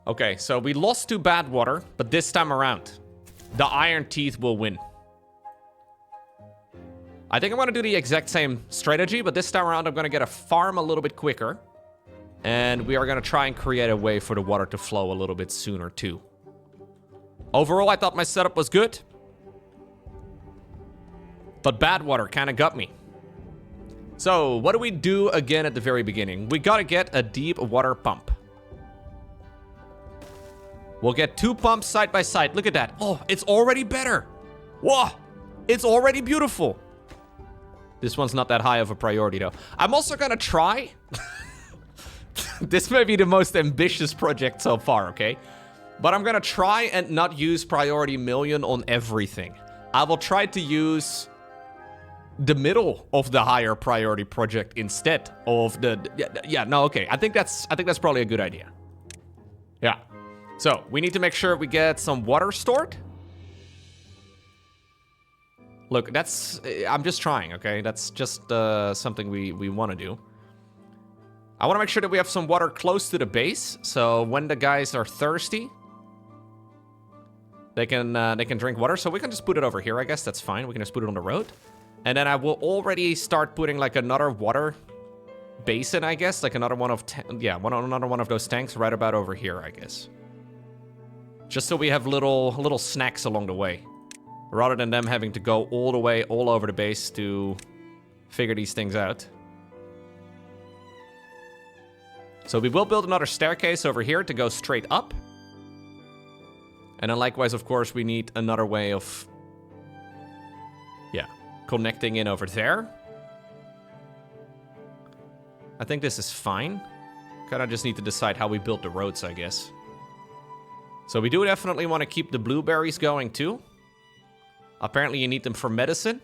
Okay, so we lost to Badwater, but this time around, the Iron Teeth will win. I think I'm going to do the exact same strategy, but this time around I'm going to get a farm a little bit quicker. And we are going to try and create a way for the water to flow a little bit sooner too. Overall, I thought my setup was good. But Badwater kind of got me. So, what do we do again at the very beginning? We got to get a deep water pump. We'll get 2 pumps side by side. Look at that. Oh, it's already better. Whoa, it's already beautiful. This one's not that high of a priority though. I'm also going to try... This may be the most ambitious project so far, okay? But I'm gonna try and not use priority million on everything. I will try to use the middle of the higher priority project instead of the... Yeah, no, okay. I think that's probably a good idea. Yeah. So, we need to make sure we get some water stored. Look, that's... I'm just trying, okay? That's just something we want to do. I want to make sure that we have some water close to the base, so when the guys are thirsty, they can drink water. So we can just put it over here, I guess. That's fine. We can just put it on the road. And then I will already start putting like another water basin, I guess. Like another one of... another one of those tanks right about over here, I guess. Just so we have little snacks along the way. Rather than them having to go all the way, all over the base to figure these things out. So we will build another staircase over here to go straight up. And then likewise, of course, we need another way of... Yeah, connecting in over there. I think this is fine. Kinda just need to decide how we build the roads, I guess. So we do definitely want to keep the blueberries going too. Apparently you need them for medicine.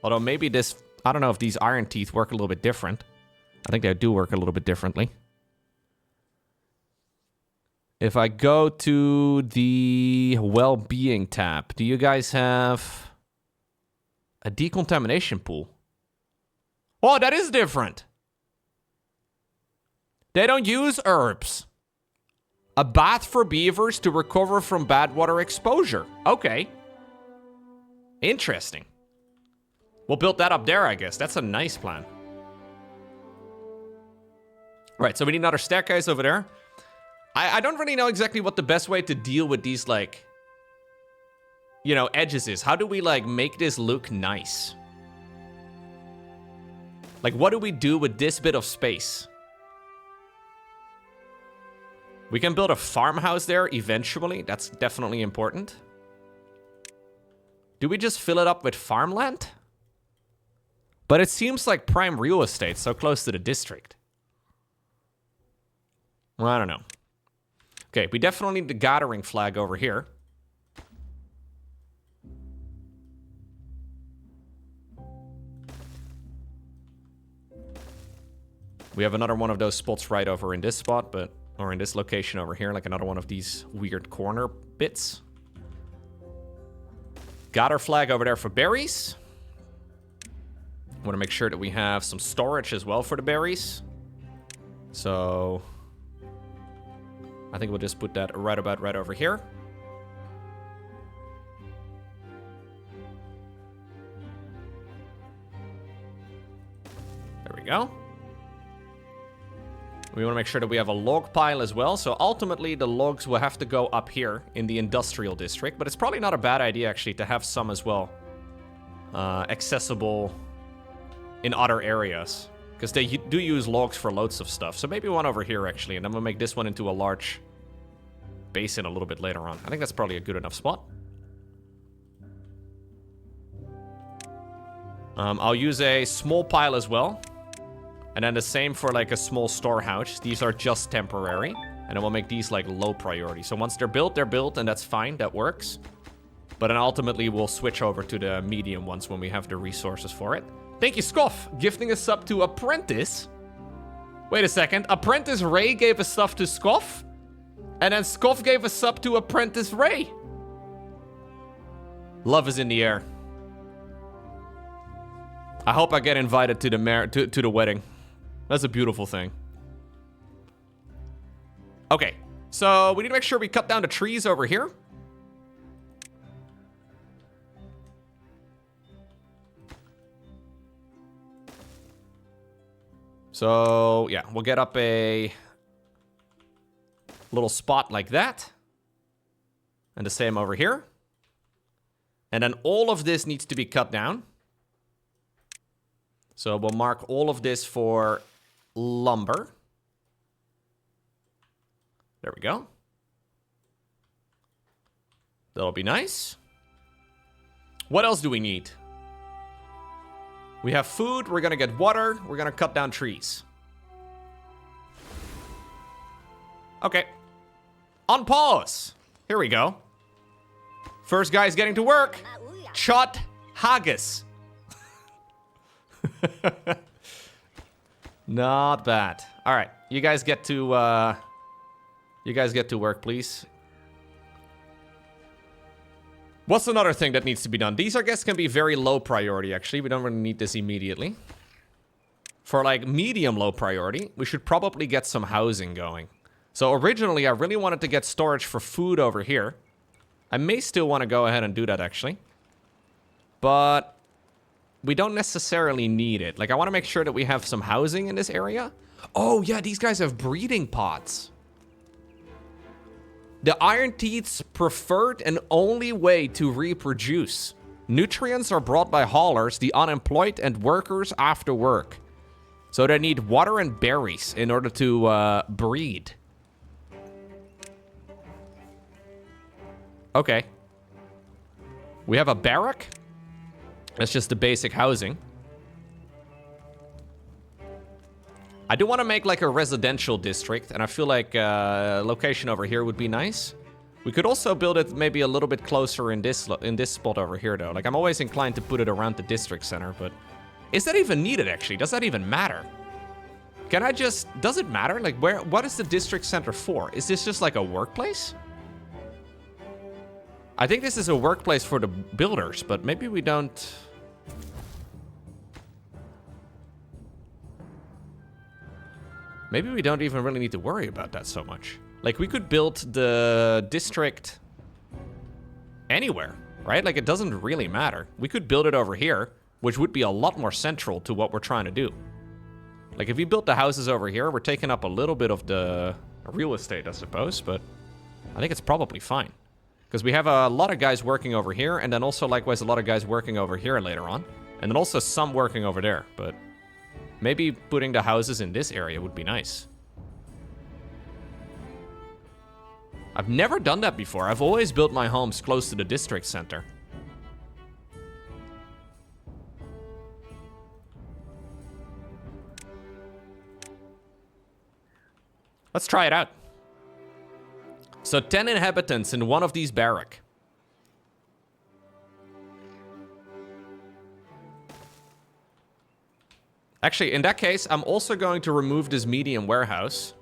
Although maybe this... I don't know if these iron teeth work a little bit different. I think they do work a little bit differently. If I go to the well-being tab, do you guys have a decontamination pool? Oh, that is different. They don't use herbs. A bath for beavers to recover from bad water exposure. Okay. Interesting. We'll build that up there, I guess. That's a nice plan. Right, so we need another staircase over there. I don't really know exactly what the best way to deal with these, like, you know, edges is. How do we, like, make this look nice? Like, what do we do with this bit of space? We can build a farmhouse there eventually. That's definitely important. Do we just fill it up with farmland? But it seems like prime real estate so close to the district. Well, I don't know. Okay, we definitely need the gathering flag over here. We have another one of those spots right over in this spot, but... Or in this location over here, like another one of these weird corner bits. Got our flag over there for berries. Want to make sure that we have some storage as well for the berries. So... I think we'll just put that right over here. There we go. We want to make sure that we have a log pile as well. So ultimately, the logs will have to go up here in the industrial district. But it's probably not a bad idea, actually, to have some as well accessible in other areas. Because they do use logs for loads of stuff. So maybe one over here, actually. And then we'll make this one into a large basin a little bit later on. I think that's probably a good enough spot. I'll use a small pile as well. And then the same for like a small storehouse. These are just temporary. And then we'll make these like low priority. So once they're built, and that's fine. That works. But then ultimately, we'll switch over to the medium ones when we have the resources for it. Thank you, Scoff. Gifting a sub to Apprentice. Wait a second. Apprentice Ray gave a sub to Scoff. And then Scoff gave a sub to Apprentice Ray. Love is in the air. I hope I get invited to the to the wedding. That's a beautiful thing. Okay. So we need to make sure we cut down the trees over here. So, yeah, we'll get up a little spot like that. And the same over here. And then all of this needs to be cut down. So we'll mark all of this for lumber. There we go. That'll be nice. What else do we need? We have food, we're gonna get water, we're gonna cut down trees. Okay. On pause. Here we go. First guy's getting to work. Chot haggis. Not bad. All right, you guys get to work, please. What's another thing that needs to be done? These, I guess, can be very low priority, actually. We don't really need this immediately. For, like, medium low priority, we should probably get some housing going. So, originally, I really wanted to get storage for food over here. I may still want to go ahead and do that, actually. But we don't necessarily need it. Like, I want to make sure that we have some housing in this area. Oh, yeah, these guys have breeding pods. The Iron Teeth's preferred and only way to reproduce. Nutrients are brought by haulers, the unemployed, and workers after work. So they need water and berries in order to breed. Okay. We have a barrack. That's just the basic housing. I do want to make like a residential district, and I feel like a location over here would be nice. We could also build it maybe a little bit closer in this spot over here, though. Like, I'm always inclined to put it around the district center, but is that even needed, actually? Does that even matter? Can I just... Does it matter? Like, what is the district center for? Is this just like a workplace? I think this is a workplace for the builders, but maybe we don't... Maybe we don't even really need to worry about that so much. Like, we could build the district anywhere, right? Like, it doesn't really matter. We could build it over here, which would be a lot more central to what we're trying to do. Like, if we built the houses over here, we're taking up a little bit of the real estate, I suppose, but I think it's probably fine. Because we have a lot of guys working over here, and then also, likewise, a lot of guys working over here later on. And then also some working over there, but... Maybe putting the houses in this area would be nice. I've never done that before. I've always built my homes close to the district center. Let's try it out. So 10 inhabitants in one of these barracks. Actually, in that case, I'm also going to remove this medium warehouse.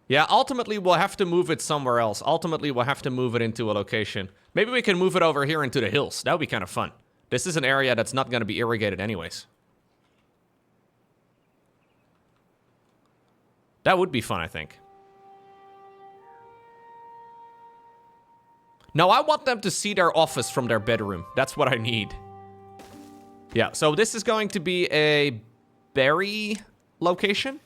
Yeah, ultimately, we'll have to move it somewhere else. Ultimately, we'll have to move it into a location. Maybe we can move it over here into the hills. That would be kind of fun. This is an area that's not going to be irrigated anyways. That would be fun, I think. No, I want them to see their office from their bedroom. That's what I need. Yeah, so this is going to be a berry location.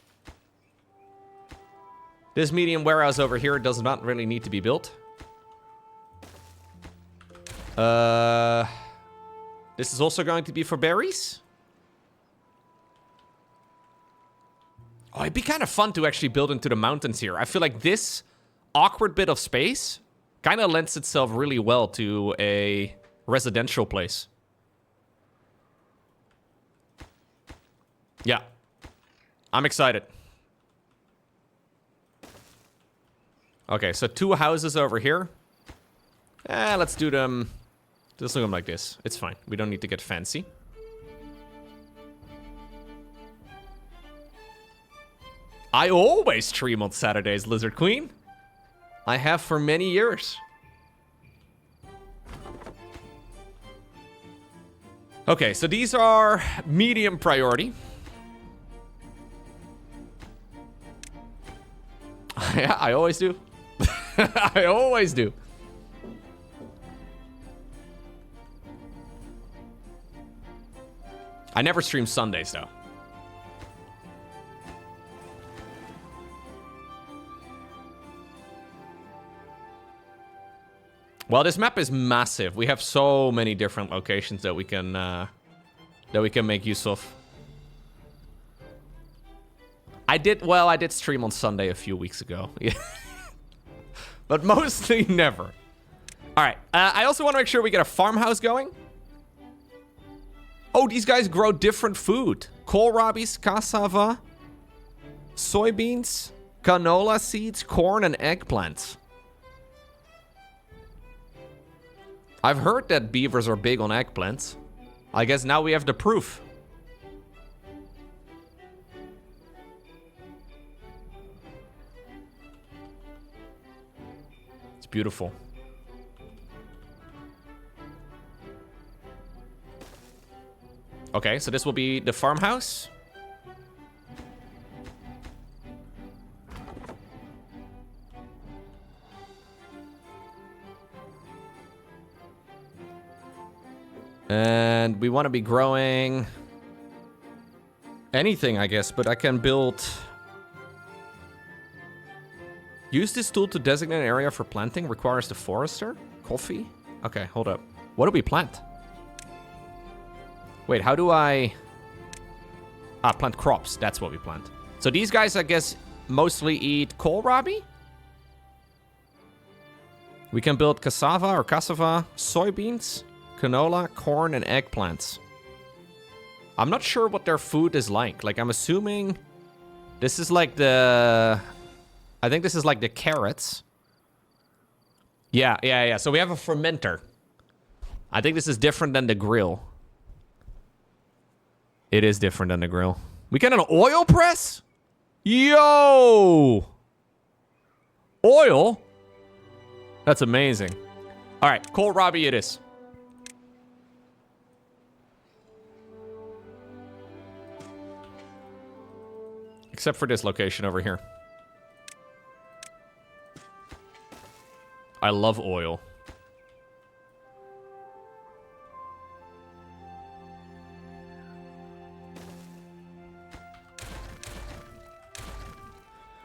This medium warehouse over here does not really need to be built. This is also going to be for berries. Oh, it'd be kind of fun to actually build into the mountains here. I feel like this awkward bit of space kind of lends itself really well to a residential place. Yeah, I'm excited. Okay, so 2 houses over here. Let's do them. Just do them like this. It's fine. We don't need to get fancy. I always stream on Saturdays, Lizard Queen. I have for many years. Okay, so these are medium priority. Yeah, I always do. I always do. I never stream Sundays, though. Well, this map is massive. We have so many different locations that we can make use of. I did stream on Sunday a few weeks ago. Yeah. But mostly never. All right. I also want to make sure we get a farmhouse going. Oh, these guys grow different food. Kohlrabies, cassava, soybeans, canola seeds, corn, and eggplants. I've heard that beavers are big on eggplants. I guess now we have the proof. It's beautiful. Okay, so this will be the farmhouse. And we want to be growing anything, I guess, but I can build... Use this tool to designate an area for planting. Requires the forester. Coffee? Okay, hold up. What do we plant? Wait, how do I... Ah, plant crops. That's what we plant. So these guys, I guess, mostly eat kohlrabi? We can build cassava, soybeans, canola, corn, and eggplants. I'm not sure what their food is like. Like, I'm assuming this is like the... I think this is like the carrots. Yeah. So we have a fermenter. I think this is different than the grill. It is different than the grill. We get an oil press? Yo! Oil? That's amazing. All right, kohlrabi it is. Except for this location over here. I love oil.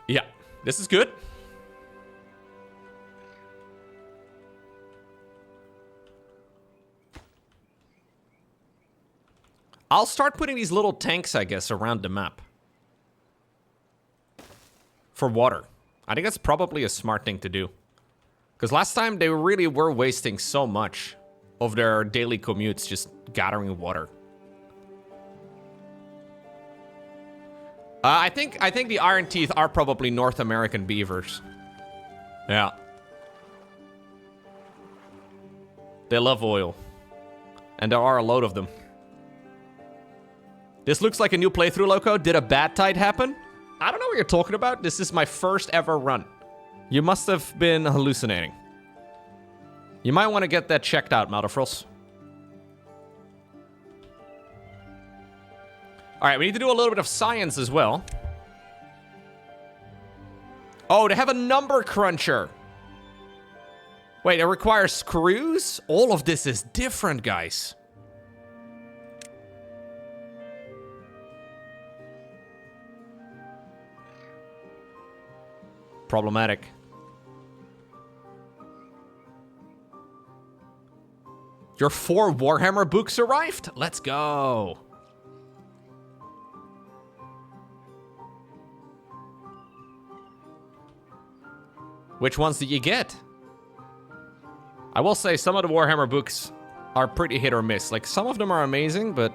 Yeah, this is good. I'll start putting these little tanks, I guess, around the map. For water. I think that's probably a smart thing to do. Because last time they really were wasting so much of their daily commutes just gathering water. I think the iron teeth are probably North American beavers. Yeah. They love oil. And there are a load of them. This looks like a new playthrough, Loco. Did a bad tide happen? I don't know what you're talking about. This is my first ever run. You must have been hallucinating. You might want to get that checked out, Maltafros. All right, we need to do a little bit of science as well. Oh, they have a number cruncher. Wait, it requires screws? All of this is different, guys. Problematic. Your 4 Warhammer books arrived? Let's go. Which ones did you get? I will say some of the Warhammer books are pretty hit or miss. Like, some of them are amazing, but...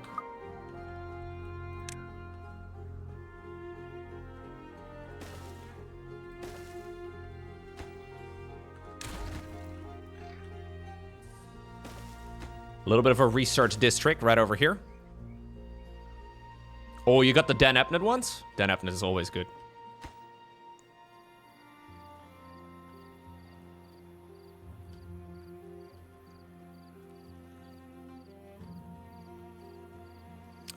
A little bit of a research district right over here. Oh, you got the Dan Epnet ones? Dan Epnet is always good.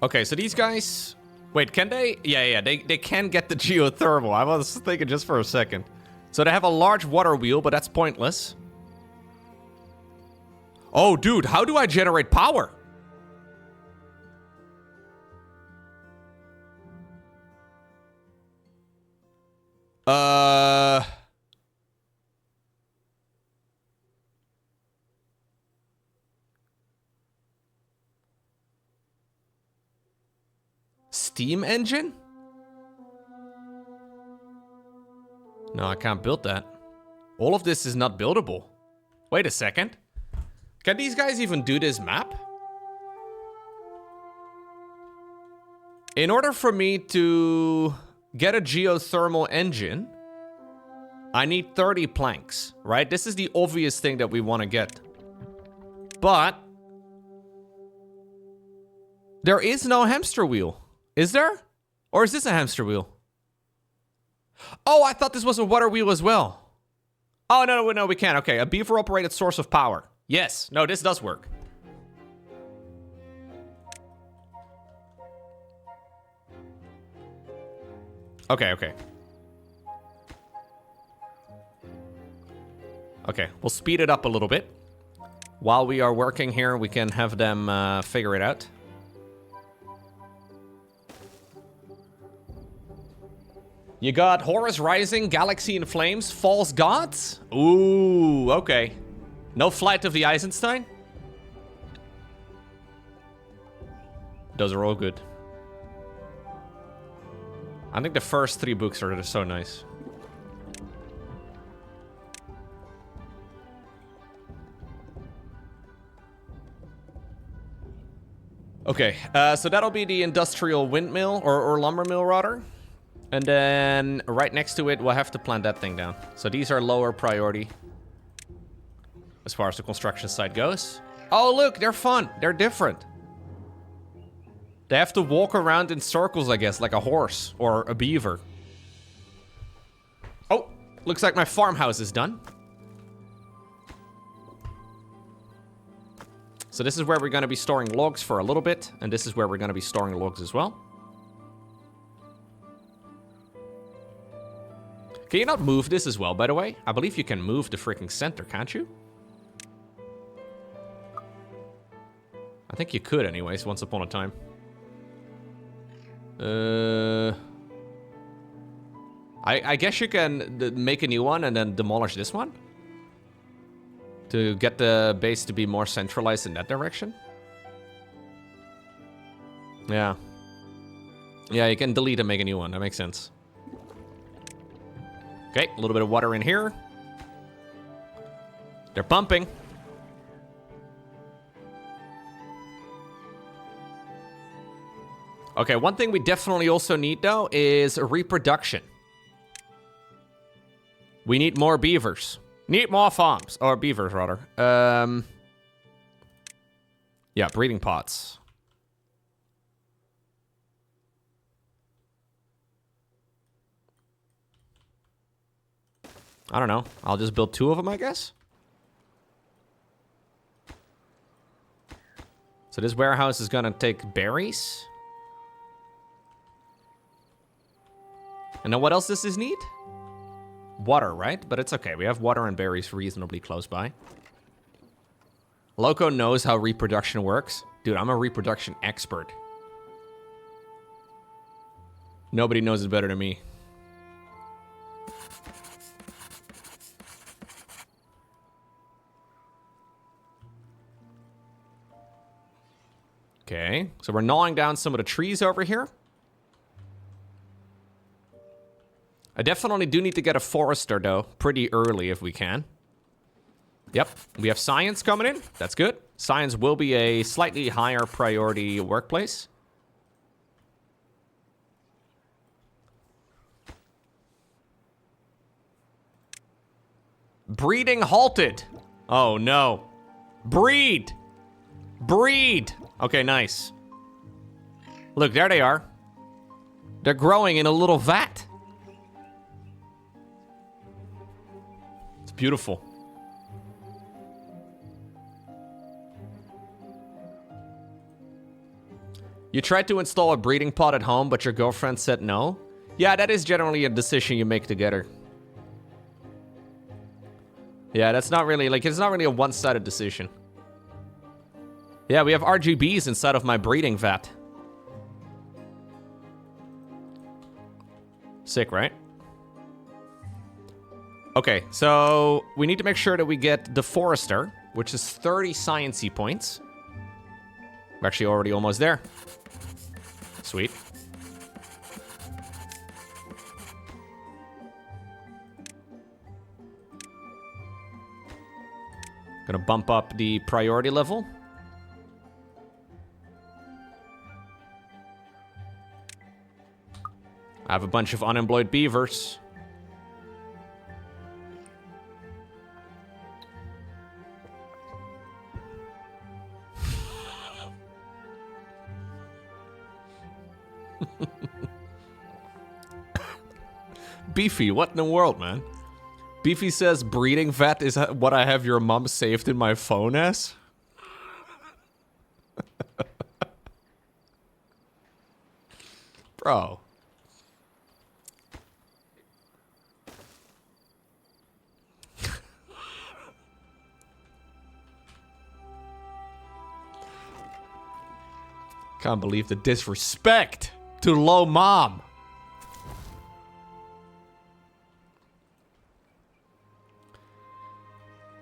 Okay, so these guys... Wait, can they? Yeah, they can get the geothermal. I was thinking just for a second. So they have a large water wheel, but that's pointless. Oh, dude, how do I generate power? Steam engine? No, I can't build that. All of this is not buildable. Wait a second. Can these guys even do this map? In order for me to get a geothermal engine, I need 30 planks, right? This is the obvious thing that we want to get. But there is no hamster wheel. Is there? Or is this a hamster wheel? Oh, I thought this was a water wheel as well. Oh, no, we can't. Okay, a beaver-operated source of power. Yes. No, this does work. Okay. Okay, we'll speed it up a little bit. While we are working here, we can have them figure it out. You got Horus Rising, Galaxy in Flames, False Gods? Ooh, okay. No Flight of the Eisenstein? Those are all good. I think the first 3 books are so nice. Okay, so that'll be the industrial windmill, or lumber mill rather. And then right next to it, we'll have to plant that thing down. So these are lower priority as far as the construction site goes. Oh, look, they're fun. They're different. They have to walk around in circles, I guess, like a horse or a beaver. Oh, looks like my farmhouse is done. So this is where we're going to be storing logs for a little bit. And this is where we're going to be storing logs as well. Can you not move this as well, by the way? I believe you can move the freaking center, can't you? I think you could anyways, once upon a time. I guess you can make a new one and then demolish this one? To get the base to be more centralized in that direction? Yeah. Yeah, you can delete and make a new one, that makes sense. Okay, a little bit of water in here. They're pumping. Okay, one thing we definitely also need, though, is reproduction. We need more beavers. Need more farms. Or beavers, rather. Yeah, breeding pots. I don't know. I'll just build 2 of them, I guess. So this warehouse is gonna take berries. And then what else does this need? Water, right? But it's okay. We have water and berries reasonably close by. Loco knows how reproduction works. Dude, I'm a reproduction expert. Nobody knows it better than me. Okay, so we're gnawing down some of the trees over here. I definitely do need to get a forester, though, pretty early if we can. Yep, we have science coming in. That's good. Science will be a slightly higher priority workplace. Breeding halted. Oh, no. Breed. Breed. Okay, nice. Look, there they are. They're growing in a little vat. It's beautiful. You tried to install a breeding pod at home, but your girlfriend said no? Yeah, that is generally a decision you make together. Yeah, that's not really, like, it's not really a one-sided decision. Yeah, we have RGBs inside of my breeding vat. Sick, right? Okay, so we need to make sure that we get the Forester, which is 30 sciencey points. We're actually already almost there. Sweet. Gonna bump up the priority level. I have a bunch of unemployed beavers. Beefy, what in the world, man? Beefy says breeding vet is what I have your mom saved in my phone as? Bro. Can't believe the disrespect to low mom.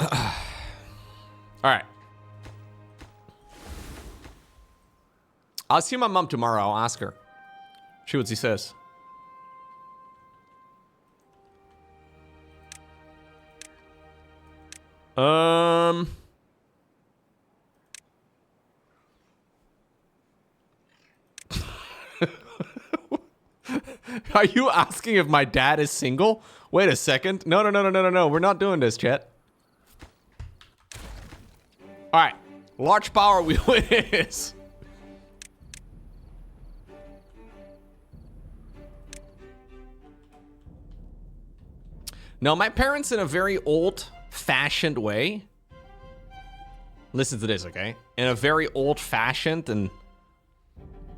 All right. I'll see my mom tomorrow. I'll ask her. See what she says. Are you asking if my dad is single? Wait a second. No. We're not doing this, chat. All right. Large power wheel it is. No, my parents, in a very old-fashioned way. Listen to this, okay? In a very old-fashioned and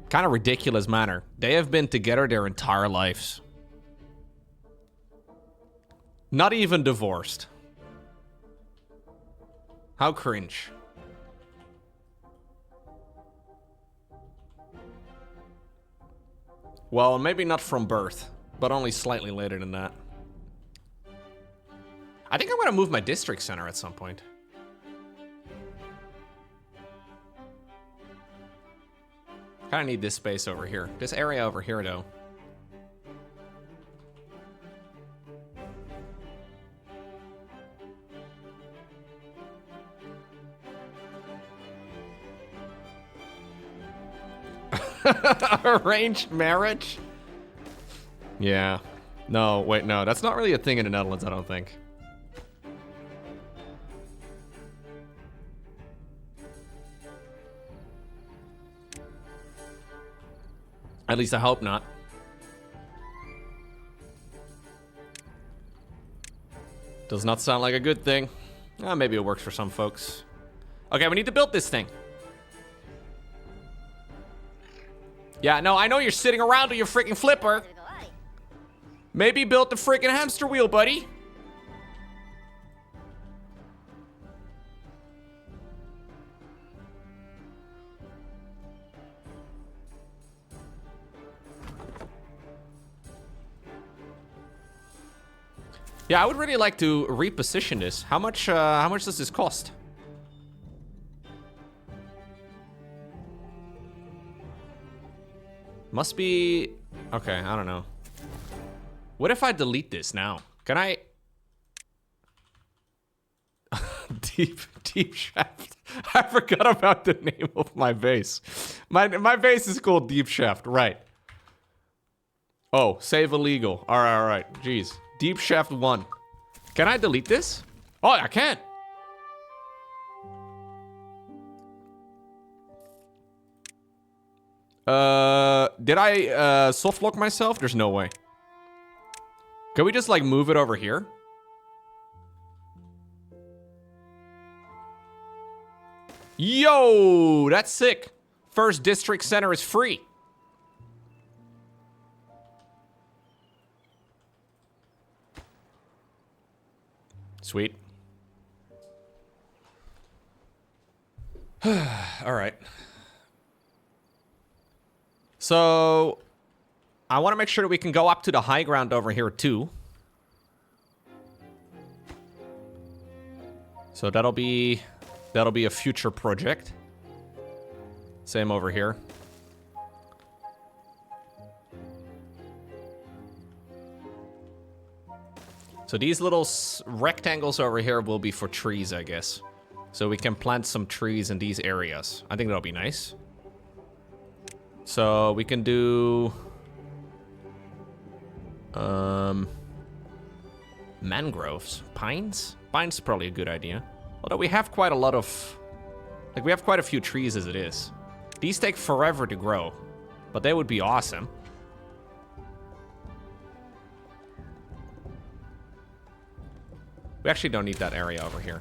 kind of ridiculous manner, they have been together their entire lives. Not even divorced. How cringe. Well, maybe not from birth, but only slightly later than that. I think I'm gonna move my district center at some point. Kinda need this space over here. This area over here, though. Arranged marriage? Yeah. No, wait, no. That's not really a thing in the Netherlands, I don't think. At least I hope not. Does not sound like a good thing. Maybe it works for some folks. Okay, we need to build this thing. Yeah, no, I know you're sitting around with your freaking flipper. Maybe build the freaking hamster wheel, buddy. Yeah, I would really like to reposition this. How much does this cost? Must be... Okay, I don't know. What if I delete this now? Can I... Deep shaft. I forgot about the name of my base. My base is called Deep Shaft, right. Oh, save illegal. All right. Jeez. Deep Shaft 1. Can I delete this? Oh, I can. Did I soft lock myself? There's no way. Can we just like move it over here? Yo, that's sick. First district center is free. Sweet. All right. So, I want to make sure that we can go up to the high ground over here too. So that'll be a future project. Same over here. So these little rectangles over here will be for trees, I guess. So we can plant some trees in these areas. I think that'll be nice. So we can do... mangroves. Pines? Pines is probably a good idea. Although we have quite a lot of... Like, we have quite a few trees as it is. These take forever to grow. But they would be awesome. We actually don't need that area over here.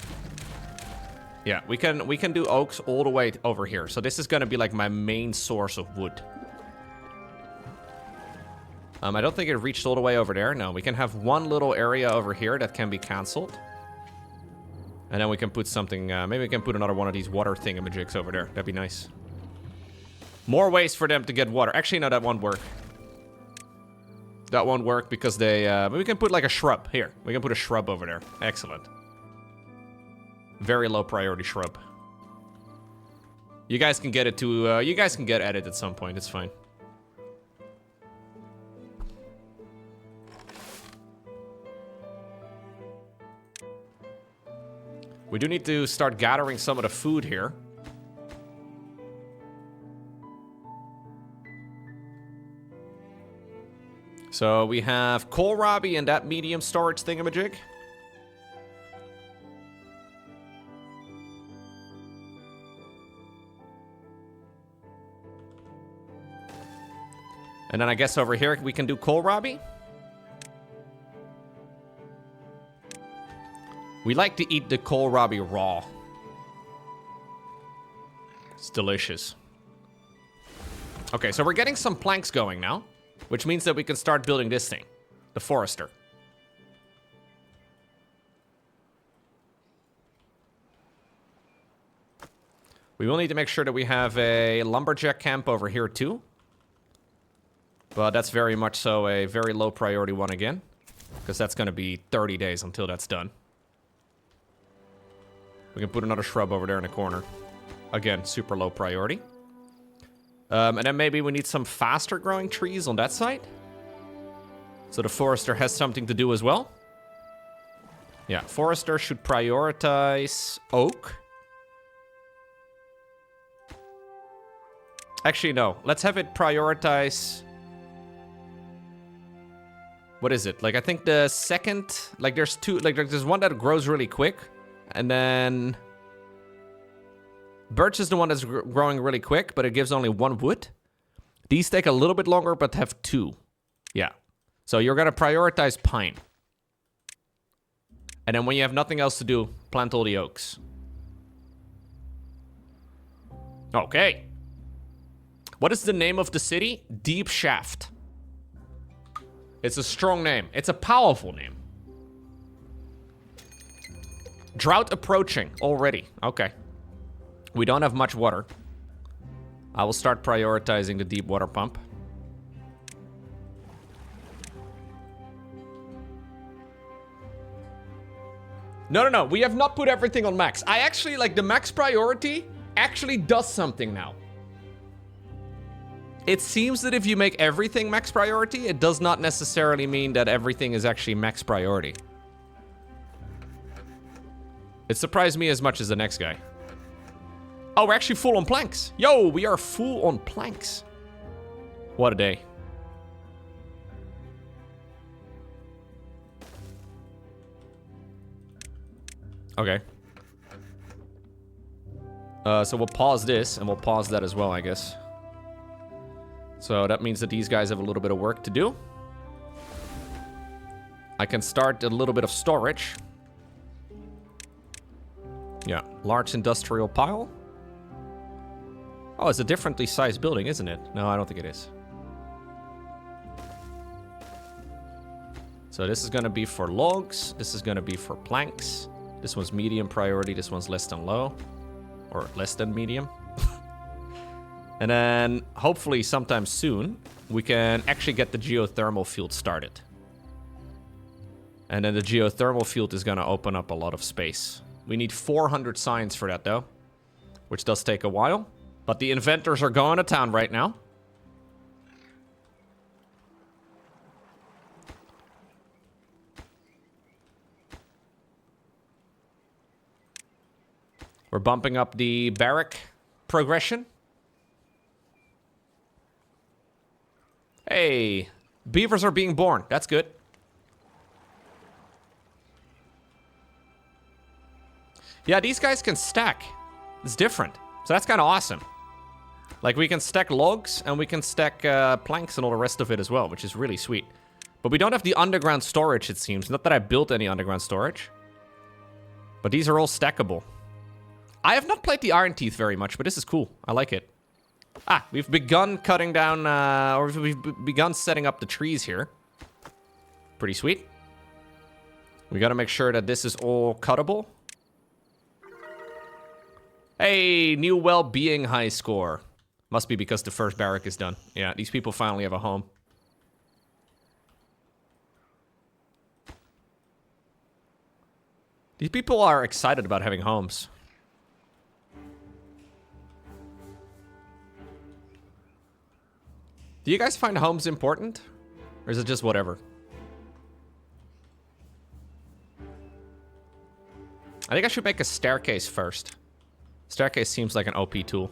Yeah, we can do oaks all the way over here. So this is going to be like my main source of wood. I don't think it reached all the way over there. No, we can have one little area over here that can be cancelled. And then we can put something... maybe we can put another one of these water thingamajigs over there. That'd be nice. More ways for them to get water. Actually, no, that won't work. That won't work because they... we can put like a shrub. Here, we can put a shrub over there. Excellent. Very low priority shrub. You guys can get it to... you guys can get at it at some point. It's fine. We do need to start gathering some of the food here. So we have kohlrabi and that medium storage thingamajig. And then I guess over here we can do kohlrabi. We like to eat the kohlrabi raw. It's delicious. Okay, so we're getting some planks going now, which means that we can start building this thing, the forester. We will need to make sure that we have a lumberjack camp over here too. But that's very much so a very low priority one again, because that's going to be 30 days until that's done. We can put another shrub over there in the corner. Again, super low priority. And then maybe we need some faster growing trees on that side. So the forester has something to do as well. Yeah, forester should prioritize oak. Actually, no. Let's have it prioritize... What is it? Like, I think the second... Like, there's two... Like, there's one that grows really quick. And then... Birch is the one that's growing really quick, but it gives only one wood. These take a little bit longer, but have two. Yeah. So you're going to prioritize pine. And then when you have nothing else to do, plant all the oaks. Okay. What is the name of the city? Deep Shaft. It's a strong name. It's a powerful name. Drought approaching already. Okay. We don't have much water. I will start prioritizing the deep water pump. No. We have not put everything on max. I actually, like, the max priority actually does something now. It seems that if you make everything max priority, it does not necessarily mean that everything is actually max priority. It surprised me as much as the next guy. Oh, we're actually full on planks. Yo, we are full on planks. What a day. Okay. So we'll pause this, and we'll pause that as well, I guess. So that means that these guys have a little bit of work to do. I can start a little bit of storage. Yeah, large industrial pile. Oh, it's a differently sized building, isn't it? No, I don't think it is. So this is going to be for logs. This is going to be for planks. This one's medium priority. This one's less than low. Or less than medium. And then, hopefully sometime soon, we can actually get the geothermal field started. And then the geothermal field is gonna open up a lot of space. We need 400 science for that, though. Which does take a while. But the inventors are going to town right now. We're bumping up the barrack progression. Hey, beavers are being born. That's good. Yeah, these guys can stack. It's different. So that's kind of awesome. Like, we can stack logs and we can stack planks and all the rest of it as well, which is really sweet. But we don't have the underground storage, it seems. Not that I built any underground storage. But these are all stackable. I have not played the Iron Teeth very much, but this is cool. I like it. Ah, we've begun cutting down, or we've begun setting up the trees here. Pretty sweet. We gotta make sure that this is all cuttable. Hey, new well-being high score. Must be because the first barrack is done. Yeah, these people finally have a home. These people are excited about having homes. Do you guys find homes important? Or is it just whatever? I think I should make a staircase first. Staircase seems like an OP tool.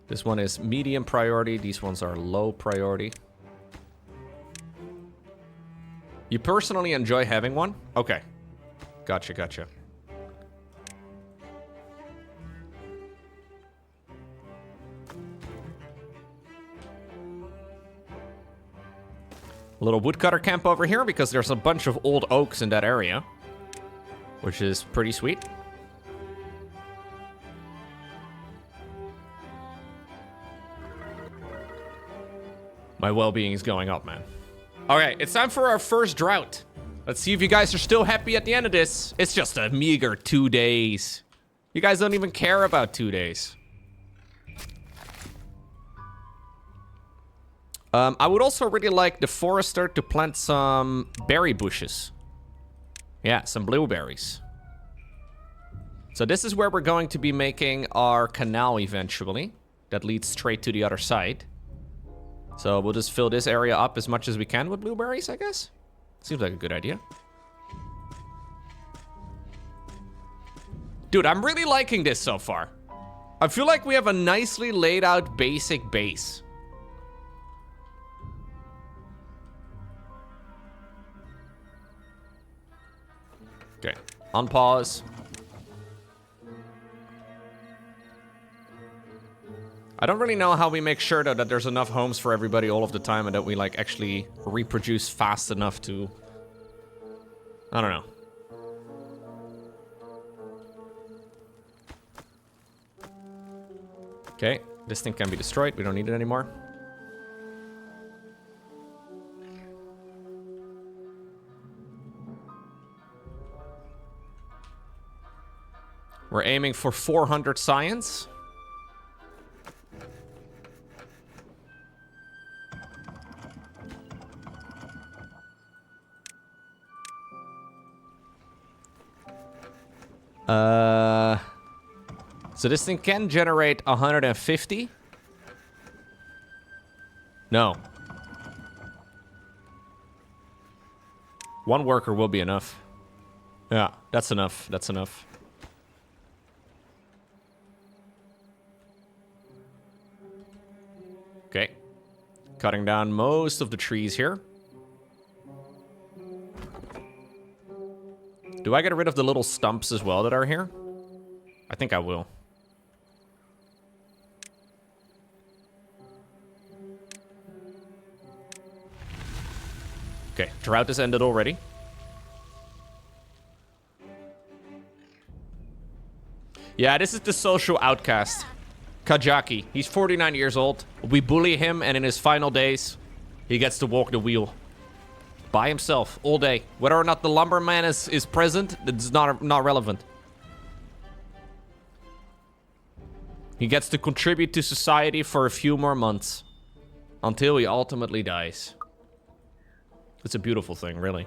This one is medium priority. These ones are low priority. You personally enjoy having one? Okay. Gotcha, gotcha. A little woodcutter camp over here because there's a bunch of old oaks in that area, which is pretty sweet. My well-being is going up, man. All right, it's time for our first drought. Let's see if you guys are still happy at the end of this. It's just a meager 2 days. You guys don't even care about 2 days. I would also really like the forester to plant some berry bushes. Yeah, some blueberries. So this is where we're going to be making our canal eventually. That leads straight to the other side. So we'll just fill this area up as much as we can with blueberries, I guess. Seems like a good idea. Dude, I'm really liking this so far. I feel like we have a nicely laid out basic base. Okay, on pause. I don't really know how we make sure though that there's enough homes for everybody all of the time and that we like actually reproduce fast enough to... I don't know. Okay, this thing can be destroyed. We don't need it anymore. We're aiming for 400 science. So this thing can generate 150. No. One worker will be enough. Yeah, that's enough. That's enough. Okay. Cutting down most of the trees here. Do I get rid of the little stumps as well that are here? I think I will. Okay, drought has ended already. Yeah, this is the social outcast. Kajaki. He's 49 years old. We bully him, and in his final days, he gets to walk the wheel. By himself, all day. Whether or not the lumberman is present, it's not relevant. He gets to contribute to society for a few more months. Until he ultimately dies. It's a beautiful thing, really.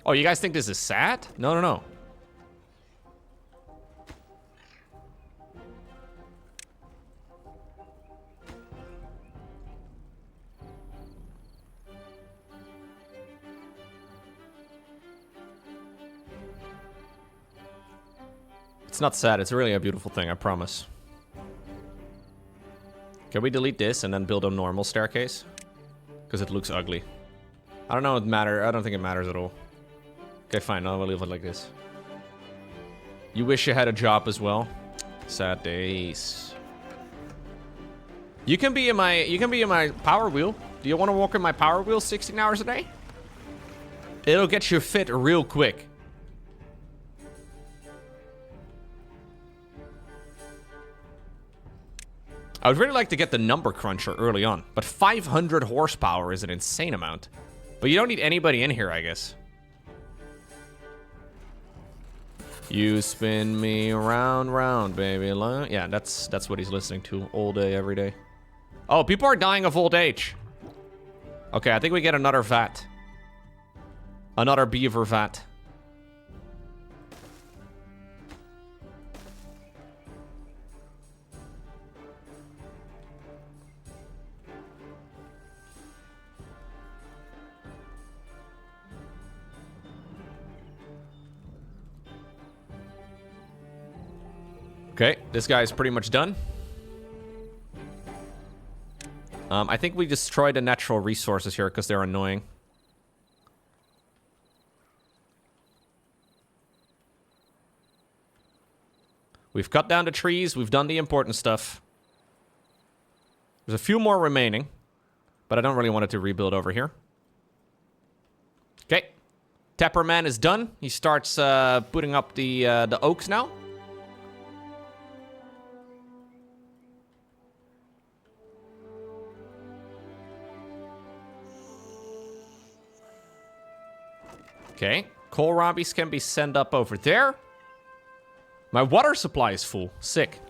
Oh, you guys think this is sad? No, no, no. It's not sad, it's really a beautiful thing, I promise. Can we delete this and then build a normal staircase? Because it looks ugly. I don't know if it matters. I don't think it matters at all. Okay, fine. I'll leave it like this. You wish you had a job as well. Sad days. You can be in my power wheel. Do you want to walk in my power wheel 16 hours a day? It'll get you fit real quick. I would really like to get the number cruncher early on, but 500 horsepower is an insane amount. But you don't need anybody in here, I guess. You spin me round, round, baby. Yeah, that's what he's listening to all day, every day. Oh, people are dying of old age. Okay, I think we get another vat. Another beaver vat. Okay, this guy's pretty much done. I think we destroyed the natural resources here because they're annoying. We've cut down the trees. We've done the important stuff. There's a few more remaining, but I don't really want it to rebuild over here. Okay, Tapperman is done. He starts putting up the oaks now. Okay, kohlrabis can be sent up over there. My water supply is full. Sick.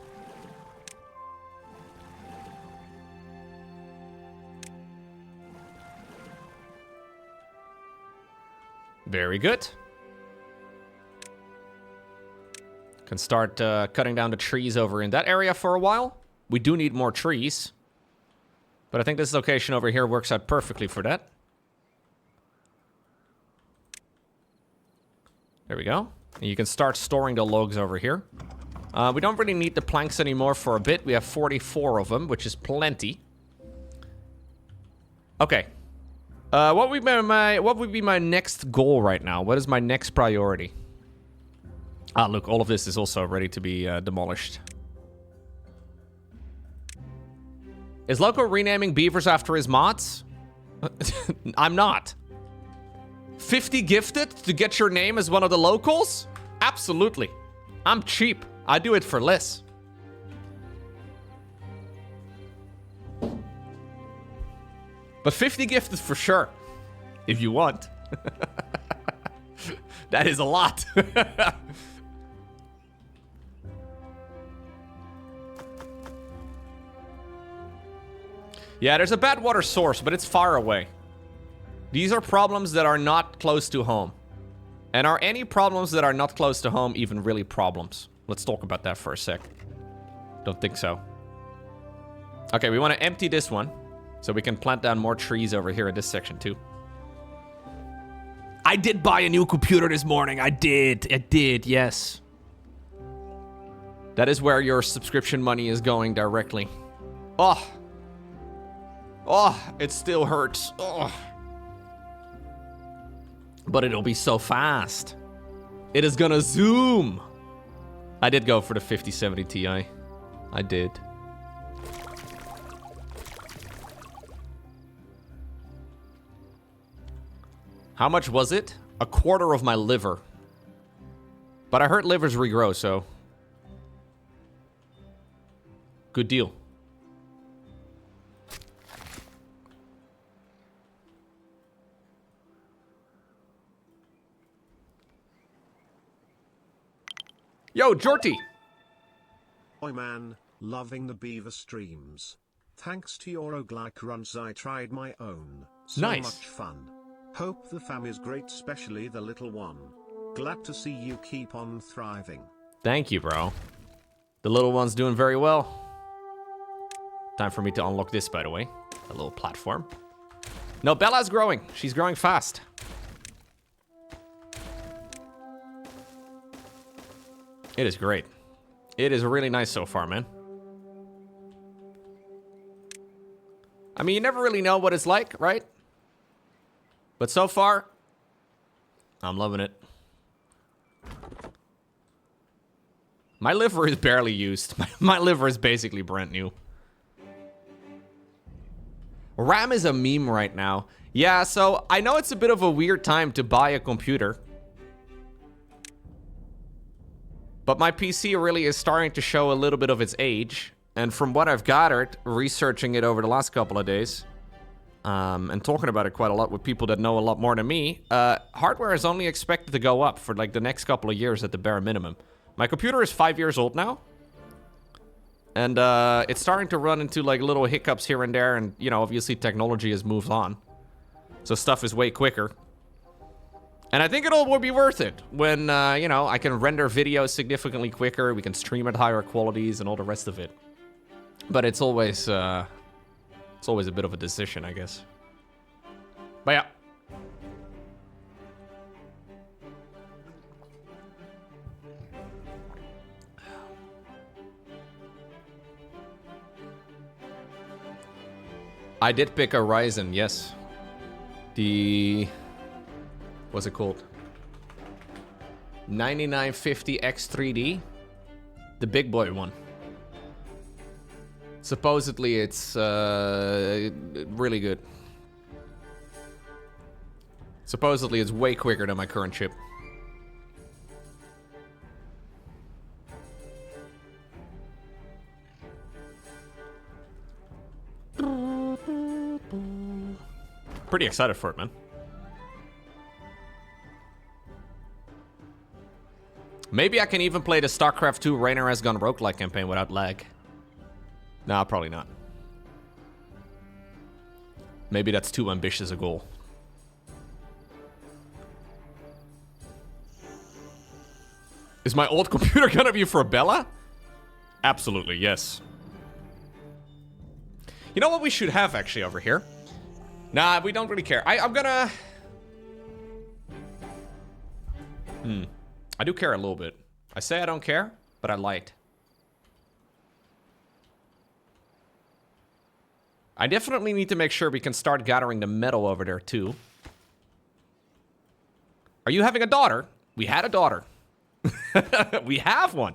Very good. Can start cutting down the trees over in that area for a while. We do need more trees. But I think this location over here works out perfectly for that. There we go. And you can start storing the logs over here. We don't really need the planks anymore for a bit. We have 44 of them, which is plenty. Okay. What would be my next goal right now? What is my next priority? Ah, look, all of this is also ready to be demolished. Is Loco renaming beavers after his mods? I'm not. 50 gifted to get your name as one of the locals? Absolutely. I'm cheap. I do it for less. But 50 gifted for sure. If you want. That is a lot. Yeah, there's a bad water source, but it's far away. These are problems that are not close to home. And are any problems that are not close to home even really problems? Let's talk about that for a sec. Don't think so. Okay, we want to empty this one. So we can plant down more trees over here in this section too. I did buy a new computer this morning. I did, yes. That is where your subscription money is going directly. Oh. Oh, it still hurts. Oh. But it'll be so fast. It is gonna zoom. I did go for the 5070 Ti. I did. How much was it? A quarter of my liver. But I heard livers regrow, so... good deal. Yo, Jorty. Oi man, loving the beaver streams. Thanks to your roguelike runs I tried my own. So Nice. much fun. Hope the fam is great, especially the little one. Glad to see you keep on thriving. Thank you, bro. The little one's doing very well. Time for me to unlock this, by the way. A little platform. No, Bella's growing. She's growing fast. It is great. It is really nice so far, man. I mean, you never really know what it's like, right? But so far, I'm loving it. My liver is barely used. My liver is basically brand new. RAM is a meme right now. Yeah, so I know it's a bit of a weird time to buy a computer. But my PC really is starting to show a little bit of its age. And from what I've gathered, researching it over the last couple of days, and talking about it quite a lot with people that know a lot more than me, hardware is only expected to go up for like the next couple of years at the bare minimum. My computer is 5 years old now. And it's starting to run into like little hiccups here and there. And, you know, obviously technology has moved on. So stuff is way quicker. And I think will be worth it when, you know, I can render videos significantly quicker. We can stream at higher qualities and all the rest of it. But it's always a bit of a decision, I guess. But yeah. I did pick a Ryzen, yes. What's it called? 9950X3D. The big boy one. Supposedly it's really good. Supposedly it's way quicker than my current chip. Pretty excited for it, man. Maybe I can even play the StarCraft 2 Rainer has Gone Roguelike campaign without lag. Nah, probably not. Maybe that's too ambitious a goal. Is my old computer gonna be for Bella? Absolutely, yes. You know what we should have actually over here? Nah, we don't really care. I'm gonna... I do care a little bit. I say I don't care, but I lied. I definitely need to make sure we can start gathering the metal over there too. Are you having a daughter? We had a daughter. We have one.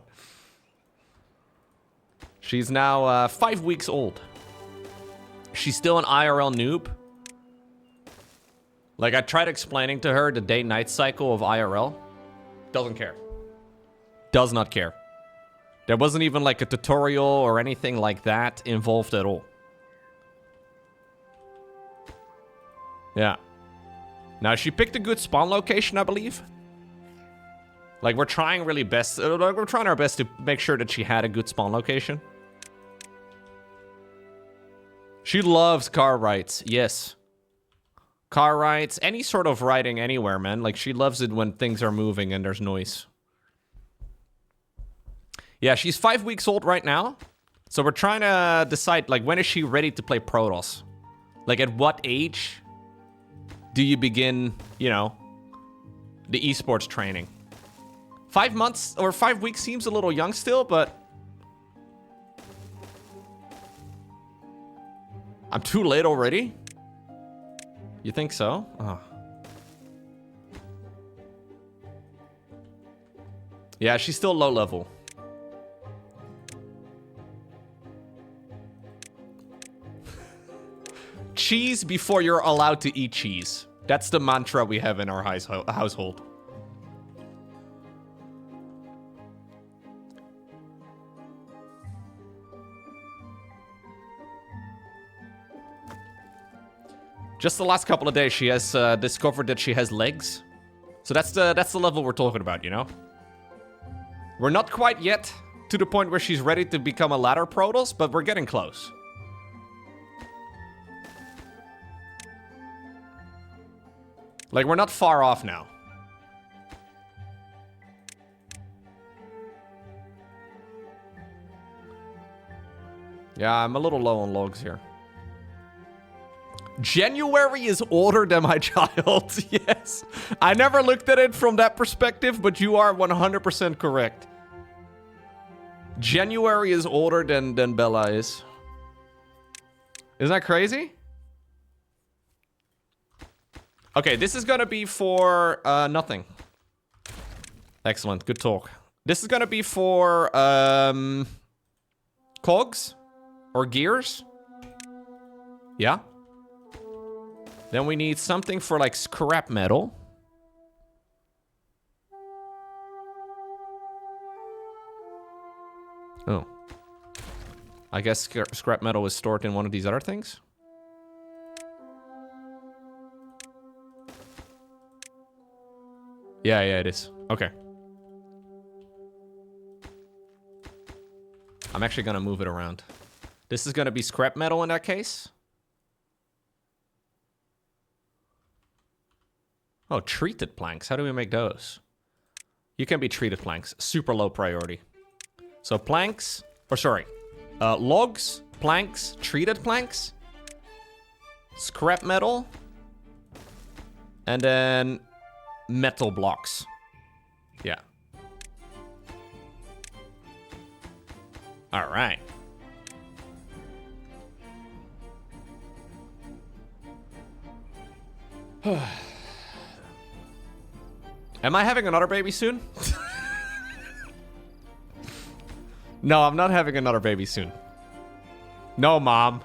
She's now 5 weeks old. She's still an IRL noob. Like, I tried explaining to her the day-night cycle of IRL. Doesn't care. Does not care. There wasn't even like a tutorial or anything like that involved at all. Yeah. Now, she picked a good spawn location, I believe. Like, we're trying really best. We're trying our best to make sure that she had a good spawn location. She loves car rides. Yes. Car rides. Any sort of riding anywhere, man. Like, she loves it when things are moving and there's noise. Yeah, she's 5 weeks old right now. So we're trying to decide, like, when is she ready to play Protoss? Like, at what age do you begin, you know, the esports training? 5 months or 5 weeks seems a little young still, but I'm too late already? You think so? Oh. Yeah, she's still low level. Cheese before you're allowed to eat cheese. That's the mantra we have in our household. Just the last couple of days, she has discovered that she has legs. So that's the level we're talking about, you know? We're not quite yet to the point where she's ready to become a ladder Protoss, but we're getting close. Like, we're not far off now. Yeah, I'm a little low on logs here. January is older than my child. Yes. I never looked at it from that perspective, but you are 100% correct. January is older than Bella is. Isn't that crazy? Okay, this is gonna be for nothing. Excellent, good talk. This is gonna be for cogs or gears. Yeah. Then we need something for like scrap metal. Oh. I guess scrap metal is stored in one of these other things. Yeah, it is. Okay. I'm actually gonna move it around. This is gonna be scrap metal in that case. Oh, treated planks. How do we make those? You can be treated planks. Super low priority. So planks, or sorry, logs, planks, treated planks, scrap metal, and then metal blocks. Yeah. All right. Am I having another baby soon? No, I'm not having another baby soon. No, Mom.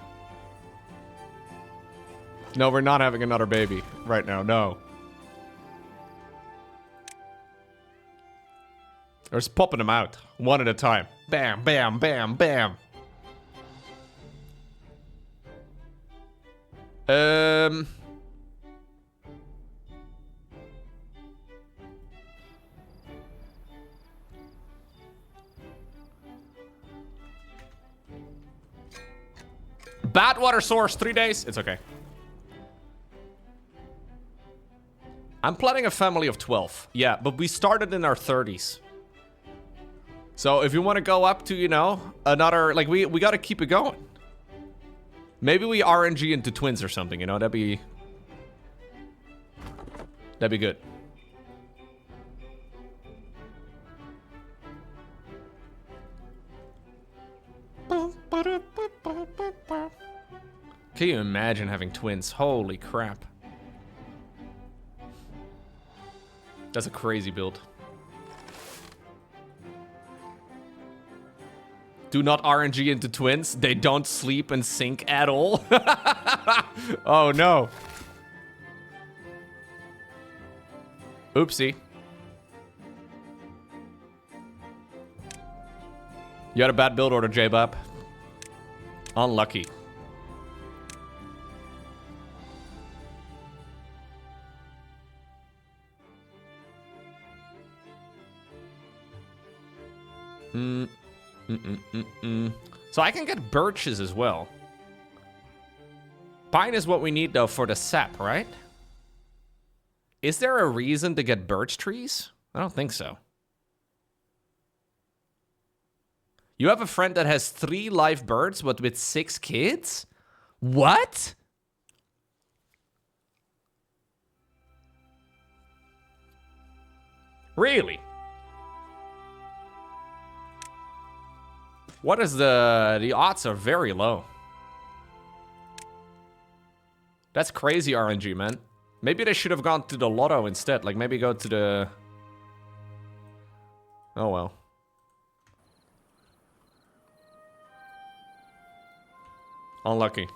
No, we're not having another baby right now. No. We're just popping them out one at a time. Bam, bam, bam, bam. Badwater source, 3 days. It's okay. I'm planning a family of 12. Yeah, but we started in our 30s. So if you want to go up to, you know, another, like, we got to keep it going. Maybe we RNG into twins or something, you know, that'd be good. Can you imagine having twins? Holy crap. That's a crazy build. Do not RNG into twins. They don't sleep and sink at all. Oh no. Oopsie. You had a bad build order, J-Bop. Unlucky. So I can get birches as well. Pine is what we need, though, for the sap, right? Is there a reason to get birch trees? I don't think so. You have a friend that has 3 live birds, but with 6 kids? What? Really? What is the odds are very low. That's crazy RNG, man. Maybe they should have gone to the lotto instead. Like, maybe go to the... Oh, well. Unlucky.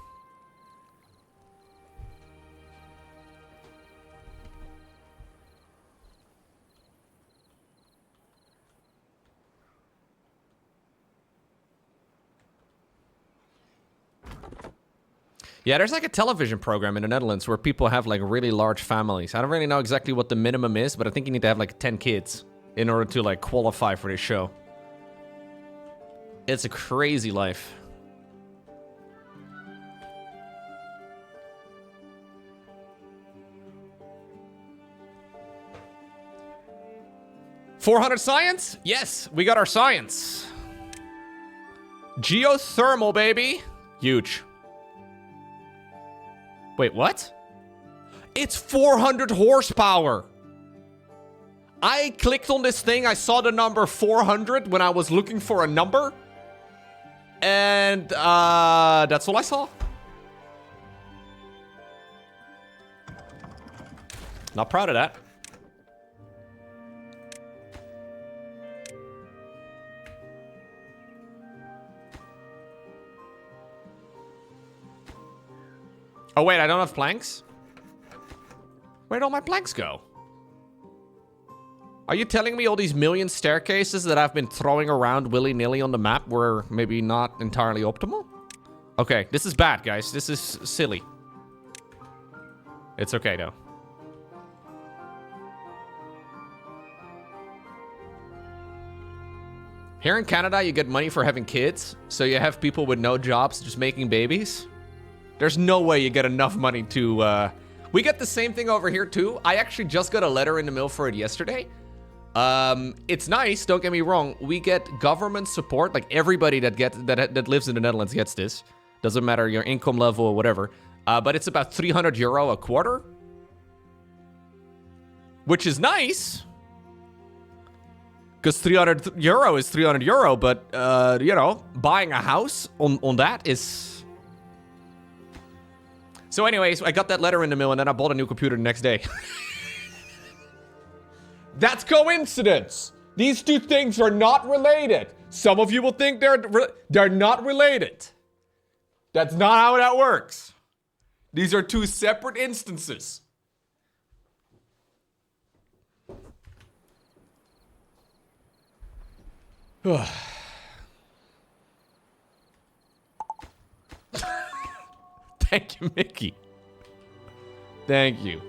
Yeah, there's like a television program in the Netherlands where people have like really large families. I don't really know exactly what the minimum is, but I think you need to have like 10 kids. in order to, like, qualify for this show. It's a crazy life. $400 science? Yes, we got our science. Geothermal, baby. Huge. Wait, what? It's 400 horsepower. I clicked on this thing. I saw the number 400 when I was looking for a number. And that's all I saw. Not proud of that. Oh, wait, I don't have planks? Where'd all my planks go? Are you telling me all these million staircases that I've been throwing around willy-nilly on the map were maybe not entirely optimal? Okay, this is bad, guys. This is silly. It's okay, though. Here in Canada, you get money for having kids, so you have people with no jobs just making babies. There's no way you get enough money to, We get the same thing over here, too. I actually just got a letter in the mail for it yesterday. It's nice, don't get me wrong. We get government support, like everybody that lives in the Netherlands gets this. Doesn't matter your income level or whatever. But it's about €300 a quarter. Which is nice. Because €300 is €300, but, you know, buying a house on that is... So anyways, I got that letter in the mail and then I bought a new computer the next day. That's coincidence. These two things are not related. Some of you will think they're not related. That's not how that works. These are two separate instances. Thank you, Mickey. Thank you.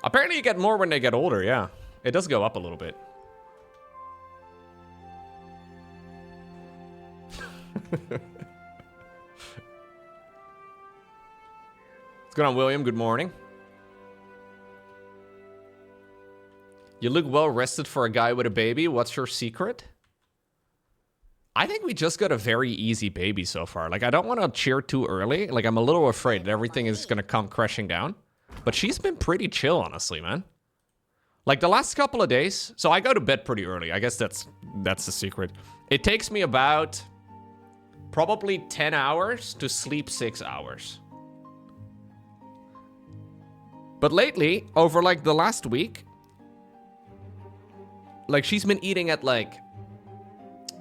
Apparently you get more when they get older, yeah. It does go up a little bit. What's going on, William? Good morning. You look well rested for a guy with a baby. What's your secret? I think we just got a very easy baby so far. Like, I don't want to cheer too early. Like, I'm a little afraid that everything is going to come crashing down. But she's been pretty chill, honestly, man. Like, the last couple of days... So I go to bed pretty early. I guess that's the secret. It takes me about... probably 10 hours to sleep 6 hours. But lately, over, like, the last week... like, she's been eating at, like...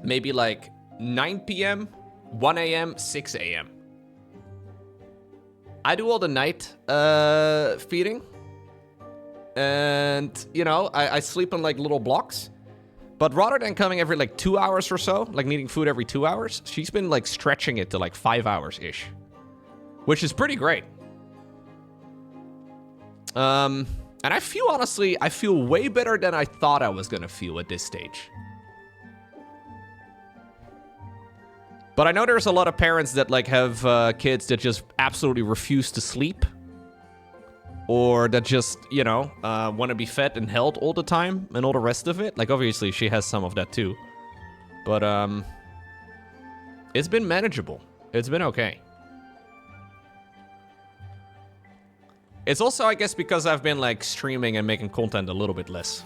maybe, like, 9 p.m., 1 a.m., 6 a.m. I do all the night feeding. And, you know, I sleep in, like, little blocks. But rather than coming every, like, 2 hours or so, like, needing food every 2 hours, she's been, like, stretching it to, like, 5 hours-ish. Which is pretty great. And I feel, honestly, I feel way better than I thought I was gonna feel at this stage. But I know there's a lot of parents that, like, have kids that just absolutely refuse to sleep. Or that just, you know, want to be fed and held all the time and all the rest of it. Like, obviously, she has some of that too. But, it's been manageable. It's been okay. It's also, I guess, because I've been, like, streaming and making content a little bit less.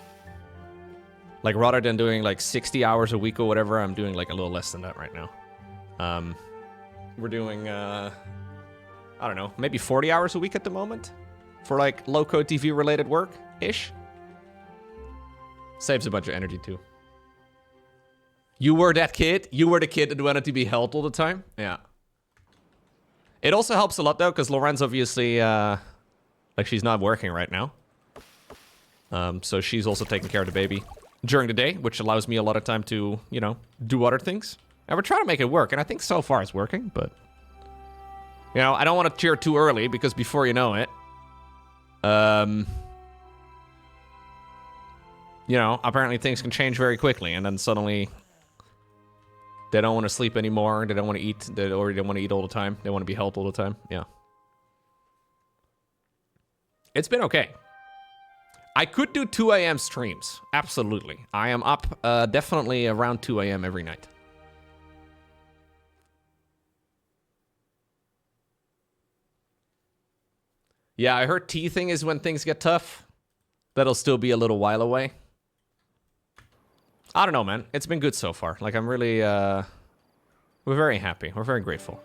Like, rather than doing, like, 60 hours a week or whatever, I'm doing, like, a little less than that right now. We're doing, I don't know, maybe 40 hours a week at the moment. For, like, low-code TV-related work-ish. Saves a bunch of energy, too. You were that kid? You were the kid that wanted to be held all the time? Yeah. It also helps a lot, though, because Lauren's obviously, like, she's not working right now. So she's also taking care of the baby. during the day, which allows me a lot of time to, you know, do other things. And we're trying to make it work, and I think so far it's working, but... You know, I don't want to cheer too early, because before you know it... You know, apparently things can change very quickly, and then suddenly... They don't want to sleep anymore, they don't want to eat, or they don't want to eat all the time, they want to be helped all the time, yeah. It's been okay. I could do 2 a.m. streams, absolutely. I am up definitely around 2 a.m. every night. Yeah, I heard teething is when things get tough. That'll still be a little while away. I don't know, man. It's been good so far. Like, I'm really, we're very happy. We're very grateful.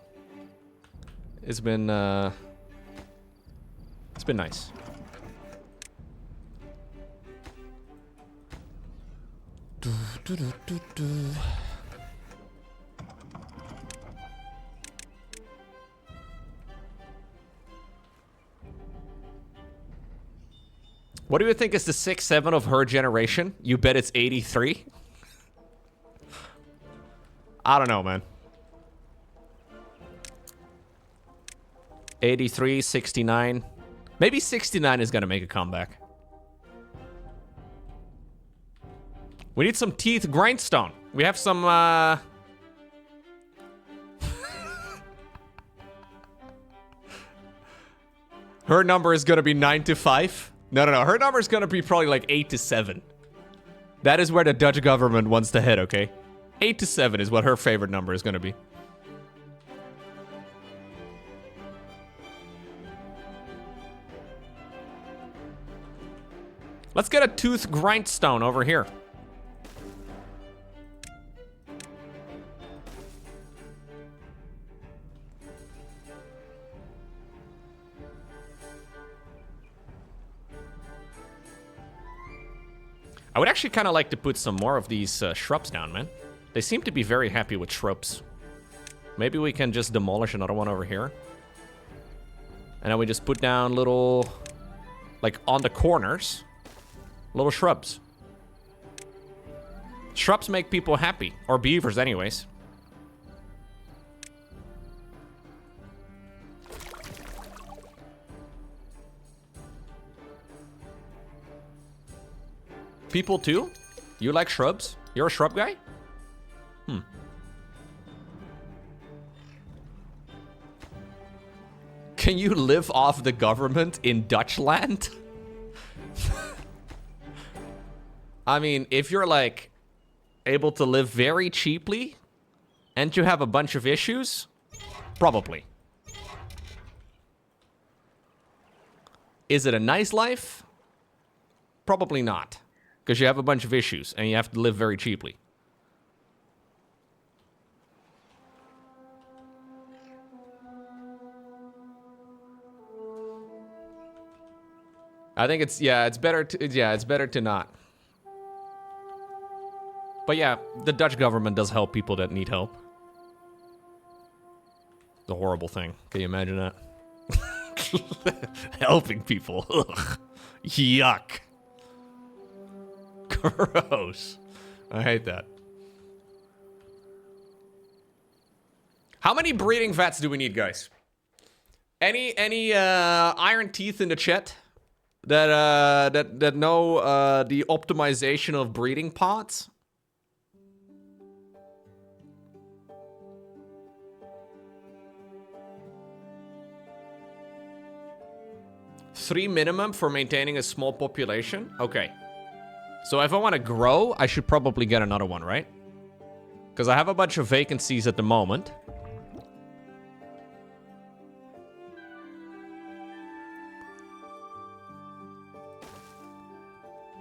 It's been nice. What do you think is the 6-7 of her generation? You bet it's 83? I don't know, man. 83, 69. Maybe 69 is gonna make a comeback. We need some teeth grindstone. We have some, Her number is gonna be 9 to 5. No. Her number is gonna be probably like 8 to 7. That is where the Dutch government wants to head, okay? 8 to 7 is what her favorite number is gonna be. Let's get a tooth grindstone over here. I would actually kind of like to put some more of these shrubs down, man. They seem to be very happy with shrubs. Maybe we can just demolish another one over here. And then we just put down little, like on the corners, little shrubs. Shrubs make people happy, or beavers anyways. People too? You like shrubs? You're a shrub guy? Can you live off the government in Dutchland? I mean, if you're like able to live very cheaply and you have a bunch of issues, probably. Is it a nice life? Probably not. Because you have a bunch of issues, and you have to live very cheaply. I think it's better to not. But yeah, the Dutch government does help people that need help. It's a horrible thing. Can you imagine that? Helping people. Ugh. Yuck. Gross. I hate that. How many breeding vats do we need, guys? Any iron teeth in the chat that know the optimization of breeding pots? Three minimum for maintaining a small population? Okay. So if I want to grow, I should probably get another one, right? Because I have a bunch of vacancies at the moment.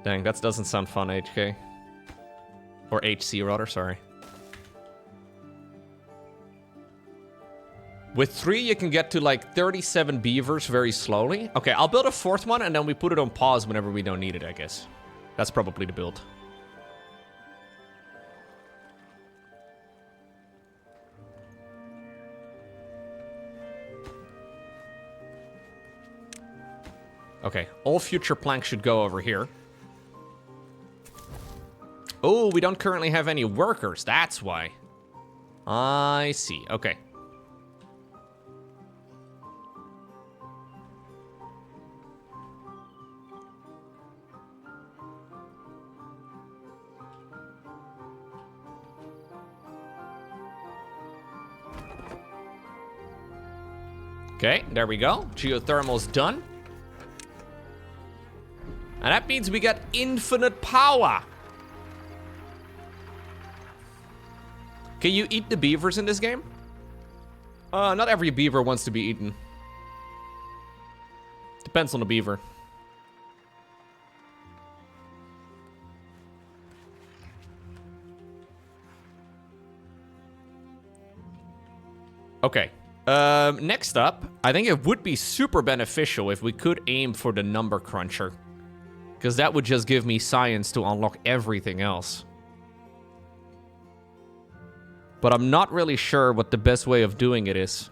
Dang, that doesn't sound fun, HK. Or HC, rather, sorry. With 3, you can get to like 37 beavers very slowly. Okay, I'll build a 4th one, and then we put it on pause whenever we don't need it, I guess. That's probably the build. Okay, all future planks should go over here. Oh, we don't currently have any workers. That's why. I see. Okay. Okay, there we go. Geothermal's done. And that means we got infinite power. Can you eat the beavers in this game? Not every beaver wants to be eaten. Depends on the beaver. Okay. Next up, I think it would be super beneficial if we could aim for the number cruncher. Because that would just give me science to unlock everything else. But I'm not really sure what the best way of doing it is.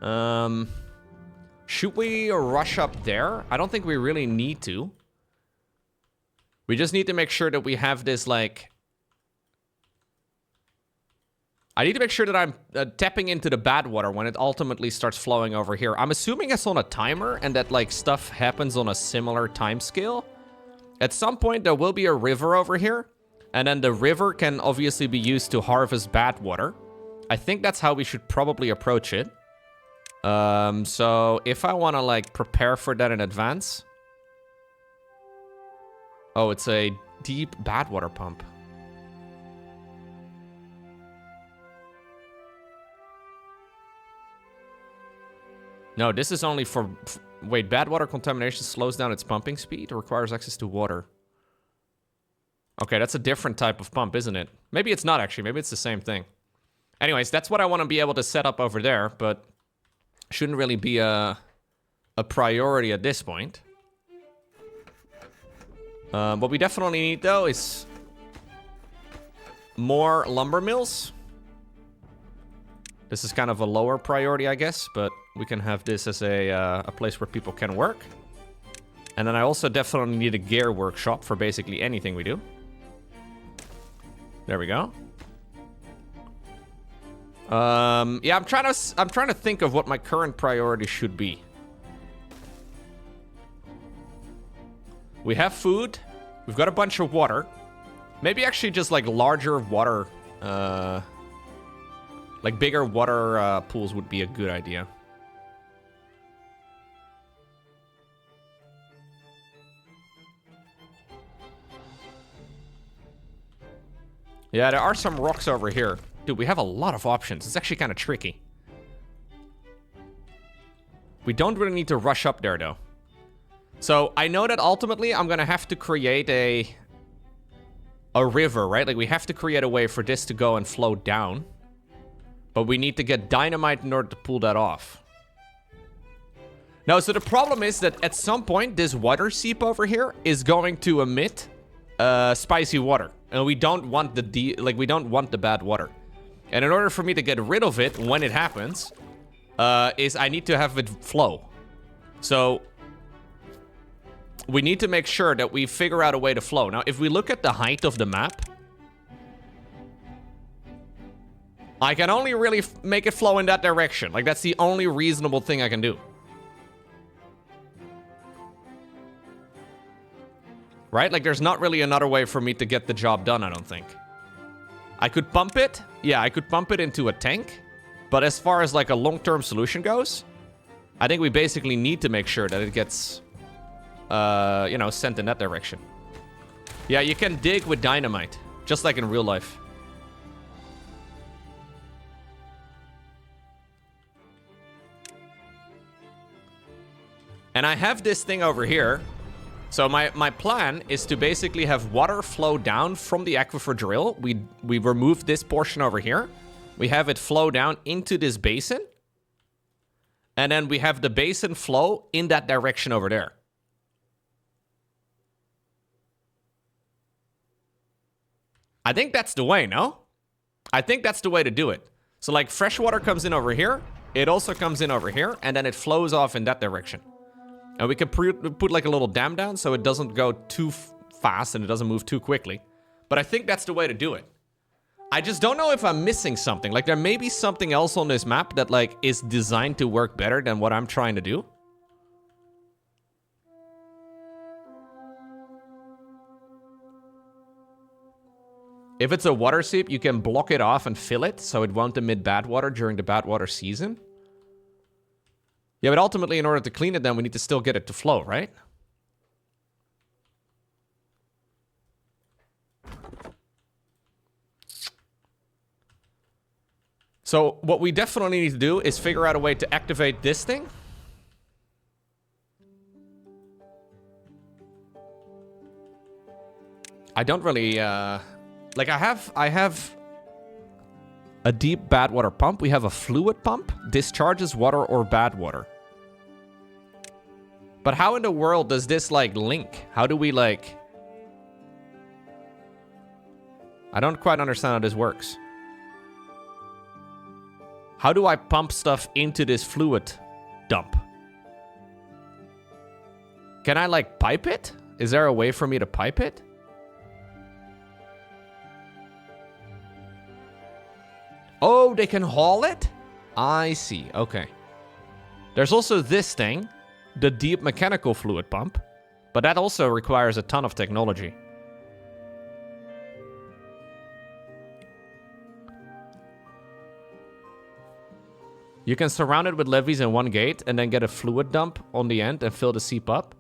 Should we rush up there? I don't think we really need to. We just need to make sure that we have this, like... I need to make sure that I'm tapping into the badwater when it ultimately starts flowing over here. I'm assuming it's on a timer and that, like, stuff happens on a similar time scale. At some point, there will be a river over here. And then the river can obviously be used to harvest badwater. I think that's how we should probably approach it. So if I want to, like, prepare for that in advance. Oh, it's a deep badwater pump. No, this is only for... Wait, badwater contamination slows down its pumping speed or requires access to water. Okay, that's a different type of pump, isn't it? Maybe it's not, actually. Maybe it's the same thing. Anyways, that's what I want to be able to set up over there, but... Shouldn't really be a priority at this point. What we definitely need, though, is... more lumber mills. This is kind of a lower priority, I guess, but we can have this as a place where people can work. And then I also definitely need a gear workshop for basically anything we do. There we go. Yeah, I'm trying to think of what my current priority should be. We have food. We've got a bunch of water. Maybe actually just like larger water, like bigger water pools would be a good idea. Yeah, there are some rocks over here. Dude, we have a lot of options. It's actually kind of tricky. We don't really need to rush up there, though. So, I know that ultimately I'm going to have to create a river, right? Like, we have to create a way for this to go and flow down. But we need to get dynamite in order to pull that off. Now, so the problem is that at some point, this water seep over here is going to emit spicy water. And we don't want we don't want the bad water. And in order for me to get rid of it when it happens, is I need to have it flow. So we need to make sure that we figure out a way to flow. Now, if we look at the height of the map, I can only really make it flow in that direction. Like, that's the only reasonable thing I can do. Right? Like, there's not really another way for me to get the job done, I don't think. I could pump it. Yeah, I could pump it into a tank. But as far as, like, a long-term solution goes, I think we basically need to make sure that it gets, you know, sent in that direction. Yeah, you can dig with dynamite, just like in real life. And I have this thing over here. So my plan is to basically have water flow down from the aquifer drill. We remove this portion over here. We have it flow down into this basin. And then we have the basin flow in that direction over there. I think that's the way, no? I think that's the way to do it. So, like, fresh water comes in over here. It also comes in over here. And then it flows off in that direction. And we can put like a little dam down so it doesn't go too fast and it doesn't move too quickly. But I think that's the way to do it. I just don't know if I'm missing something. Like, there may be something else on this map that, like, is designed to work better than what I'm trying to do. If it's a water seep, you can block it off and fill it, so it won't emit bad water during the bad water season. Yeah, but ultimately, in order to clean it, then we need to still get it to flow, right? So what we definitely need to do is figure out a way to activate this thing. I don't really, like I have a deep bad water pump. We have a fluid pump, discharges water or bad water. But how in the world does this, like, link? How do we, like... I don't quite understand how this works. How do I pump stuff into this fluid dump? Can I, like, pipe it? Is there a way for me to pipe it? Oh, they can haul it? I see. Okay. There's also this thing, the deep mechanical fluid pump, but that also requires a ton of technology. You can surround it with levees in one gate and then get a fluid dump on the end and fill the seep up.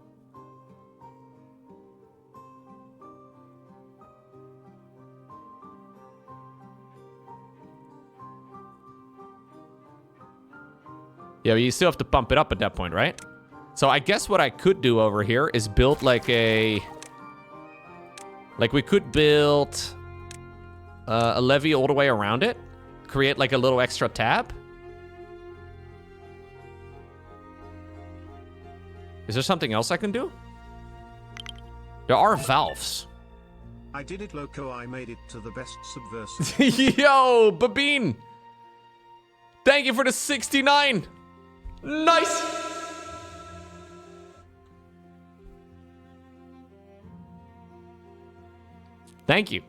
Yeah, but you still have to pump it up at that point, right? So I guess what I could do over here is build like a... Like we could build a levee all the way around it. Create like a little extra tab. Is there something else I can do? There are valves. I did it, Loco. I made it to the best subversive. Yo, Babine! Thank you for the 69! Nice! Thank you.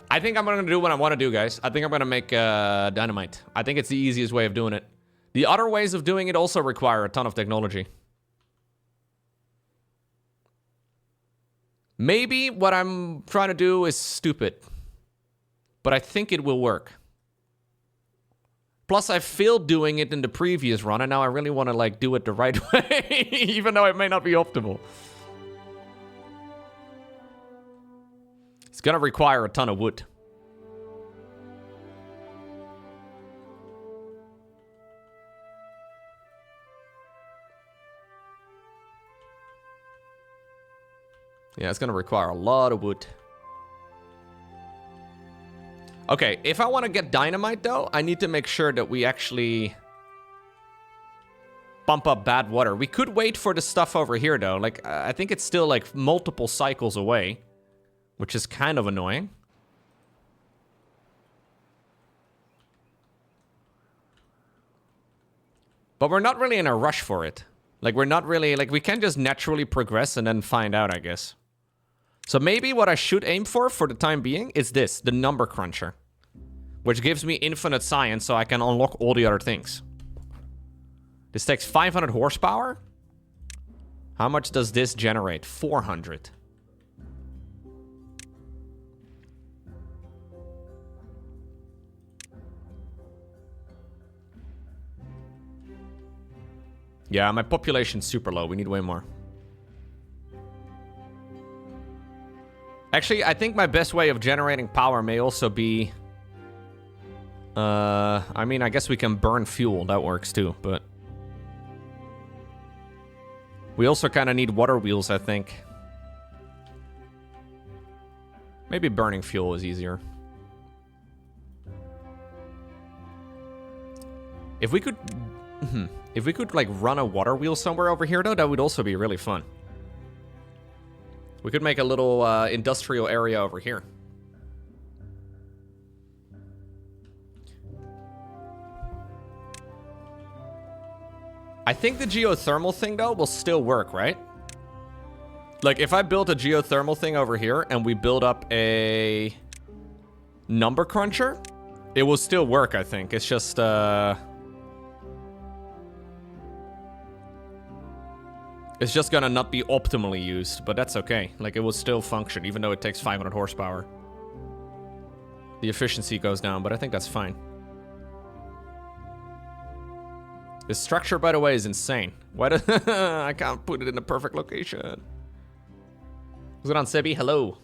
I think I'm gonna do what I want to do, guys. I think I'm gonna make dynamite. I think it's the easiest way of doing it. The other ways of doing it also require a ton of technology. Maybe what I'm trying to do is stupid, but I think it will work. Plus, I failed doing it in the previous run, and now I really want to like do it the right way, even though it may not be optimal. It's gonna require a ton of wood. Yeah, it's gonna require a lot of wood. Okay, if I want to get dynamite, though, I need to make sure that we actually pump up bad water. We could wait for the stuff over here, though. Like, I think it's still, like, multiple cycles away, which is kind of annoying. But we're not really in a rush for it. Like, we're not really... Like, we can just naturally progress and then find out, I guess. So maybe what I should aim for the time being is this, the number cruncher. Which gives me infinite science so I can unlock all the other things. This takes 500 horsepower. How much does this generate? 400. Yeah, my population's super low. We need way more. Actually, I think my best way of generating power may also be... I mean, I guess we can burn fuel. That works too, but... We also kind of need water wheels, I think. Maybe burning fuel is easier. If we could... If we could, like, run a water wheel somewhere over here, though, that would also be really fun. We could make a little industrial area over here. I think the geothermal thing, though, will still work, right? Like, if I built a geothermal thing over here and we build up a number cruncher, it will still work, I think. It's just, it's just gonna not be optimally used, but that's okay. Like, it will still function, even though it takes 500 horsepower. The efficiency goes down, but I think that's fine. The structure, by the way, is insane. Why do I can't put it in the perfect location? What's going on, Sebi? Hello.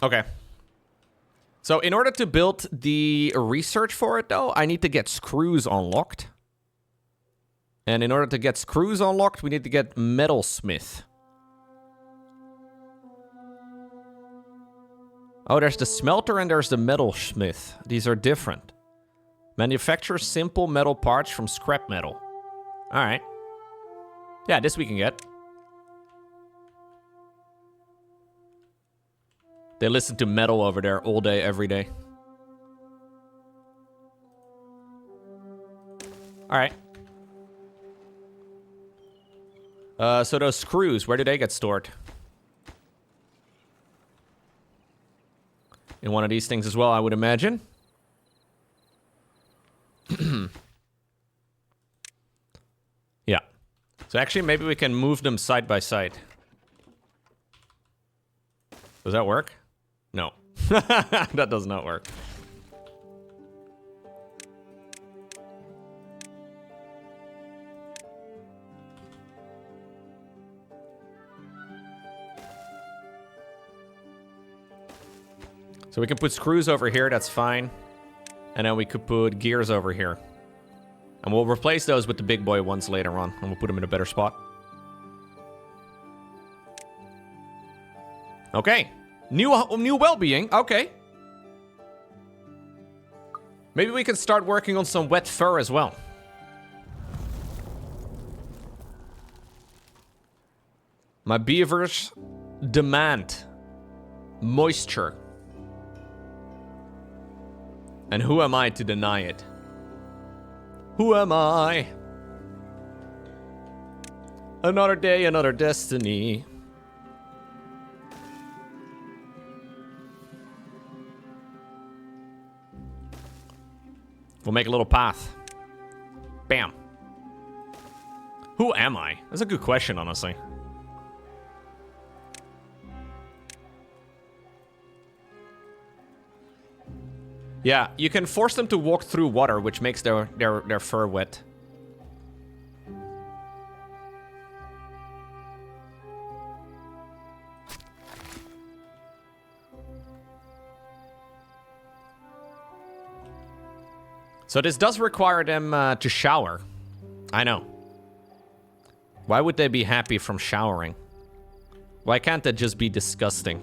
Okay. So in order to build the research for it, though, I need to get screws unlocked. And in order to get screws unlocked, we need to get metalsmith. Oh, there's the smelter and there's the metalsmith. These are different. Manufacture simple metal parts from scrap metal. All right. Yeah, this we can get. They listen to metal over there all day, every day. All right. So those screws, where do they get stored? In one of these things as well, I would imagine. Yeah. So actually, maybe we can move them side by side. Does that work? No. That does not work. So we can put screws over here, that's fine. And then we could put gears over here. And we'll replace those with the big boy ones later on. And we'll put them in a better spot. Okay. New well-being. Okay. Maybe we can start working on some wet fur as well. My beavers demand moisture. And who am I to deny it? Who am I? Another day, another destiny. We'll make a little path. Bam. Who am I? That's a good question, honestly. Yeah, you can force them to walk through water, which makes their fur wet. So this does require them to shower. I know. Why would they be happy from showering? Why can't that just be disgusting?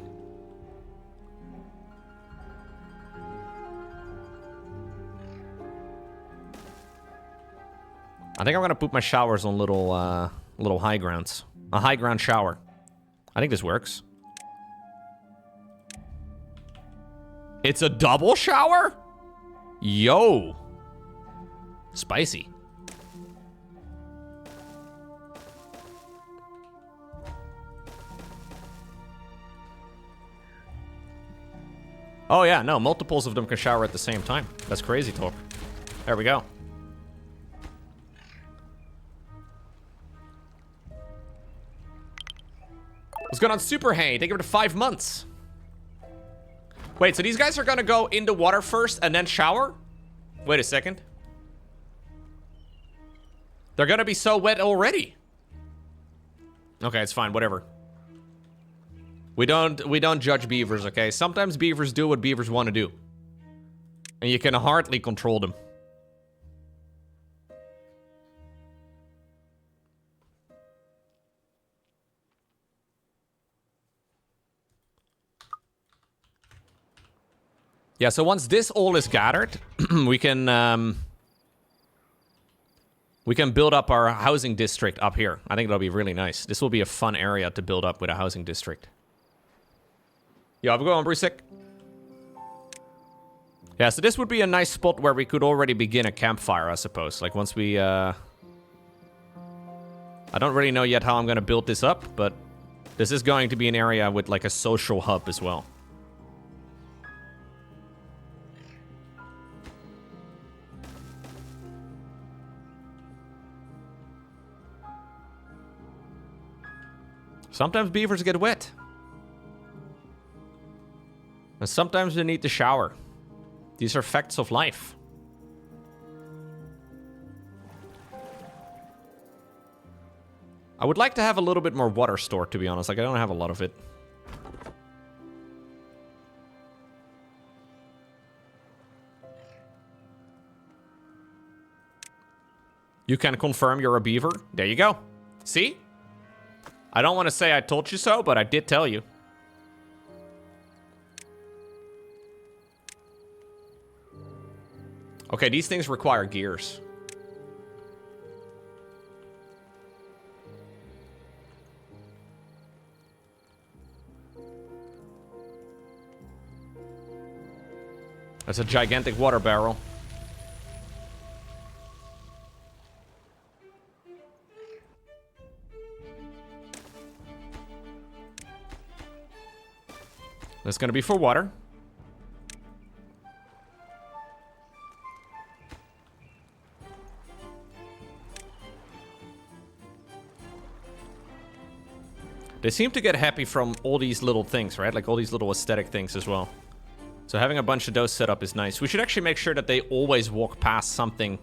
I think I'm gonna put my showers on little high grounds. A high ground shower. I think this works. It's a double shower? Yo. Spicy. Oh yeah, no, multiples of them can shower at the same time. That's crazy talk. There we go. What's going on, Super Hay? They give it 5 months. Wait, so these guys are gonna go in the water first and then shower? Wait a second. They're gonna be so wet already. Okay, it's fine, whatever. We don't judge beavers, okay? Sometimes beavers do what beavers want to do. And you can hardly control them. Yeah, so once this all is gathered, we can We can build up our housing district up here. I think that'll be really nice. This will be a fun area to build up with a housing district. Yeah, I'm going, Brusik. Yeah, so this would be a nice spot where we could already begin a campfire, I suppose. Like, once we, I don't really know yet how I'm going to build this up, but this is going to be an area with, like, a social hub as well. Sometimes beavers get wet. And sometimes they need to shower. These are facts of life. I would like to have a little bit more water stored, to be honest. Like, I don't have a lot of it. You can confirm you're a beaver. There you go. See? I don't want to say I told you so, but I did tell you. Okay, these things require gears. That's a gigantic water barrel. That's gonna be for water. They seem to get happy from all these little things, right? Like all these little aesthetic things as well. So having a bunch of those set up is nice. We should actually make sure that they always walk past something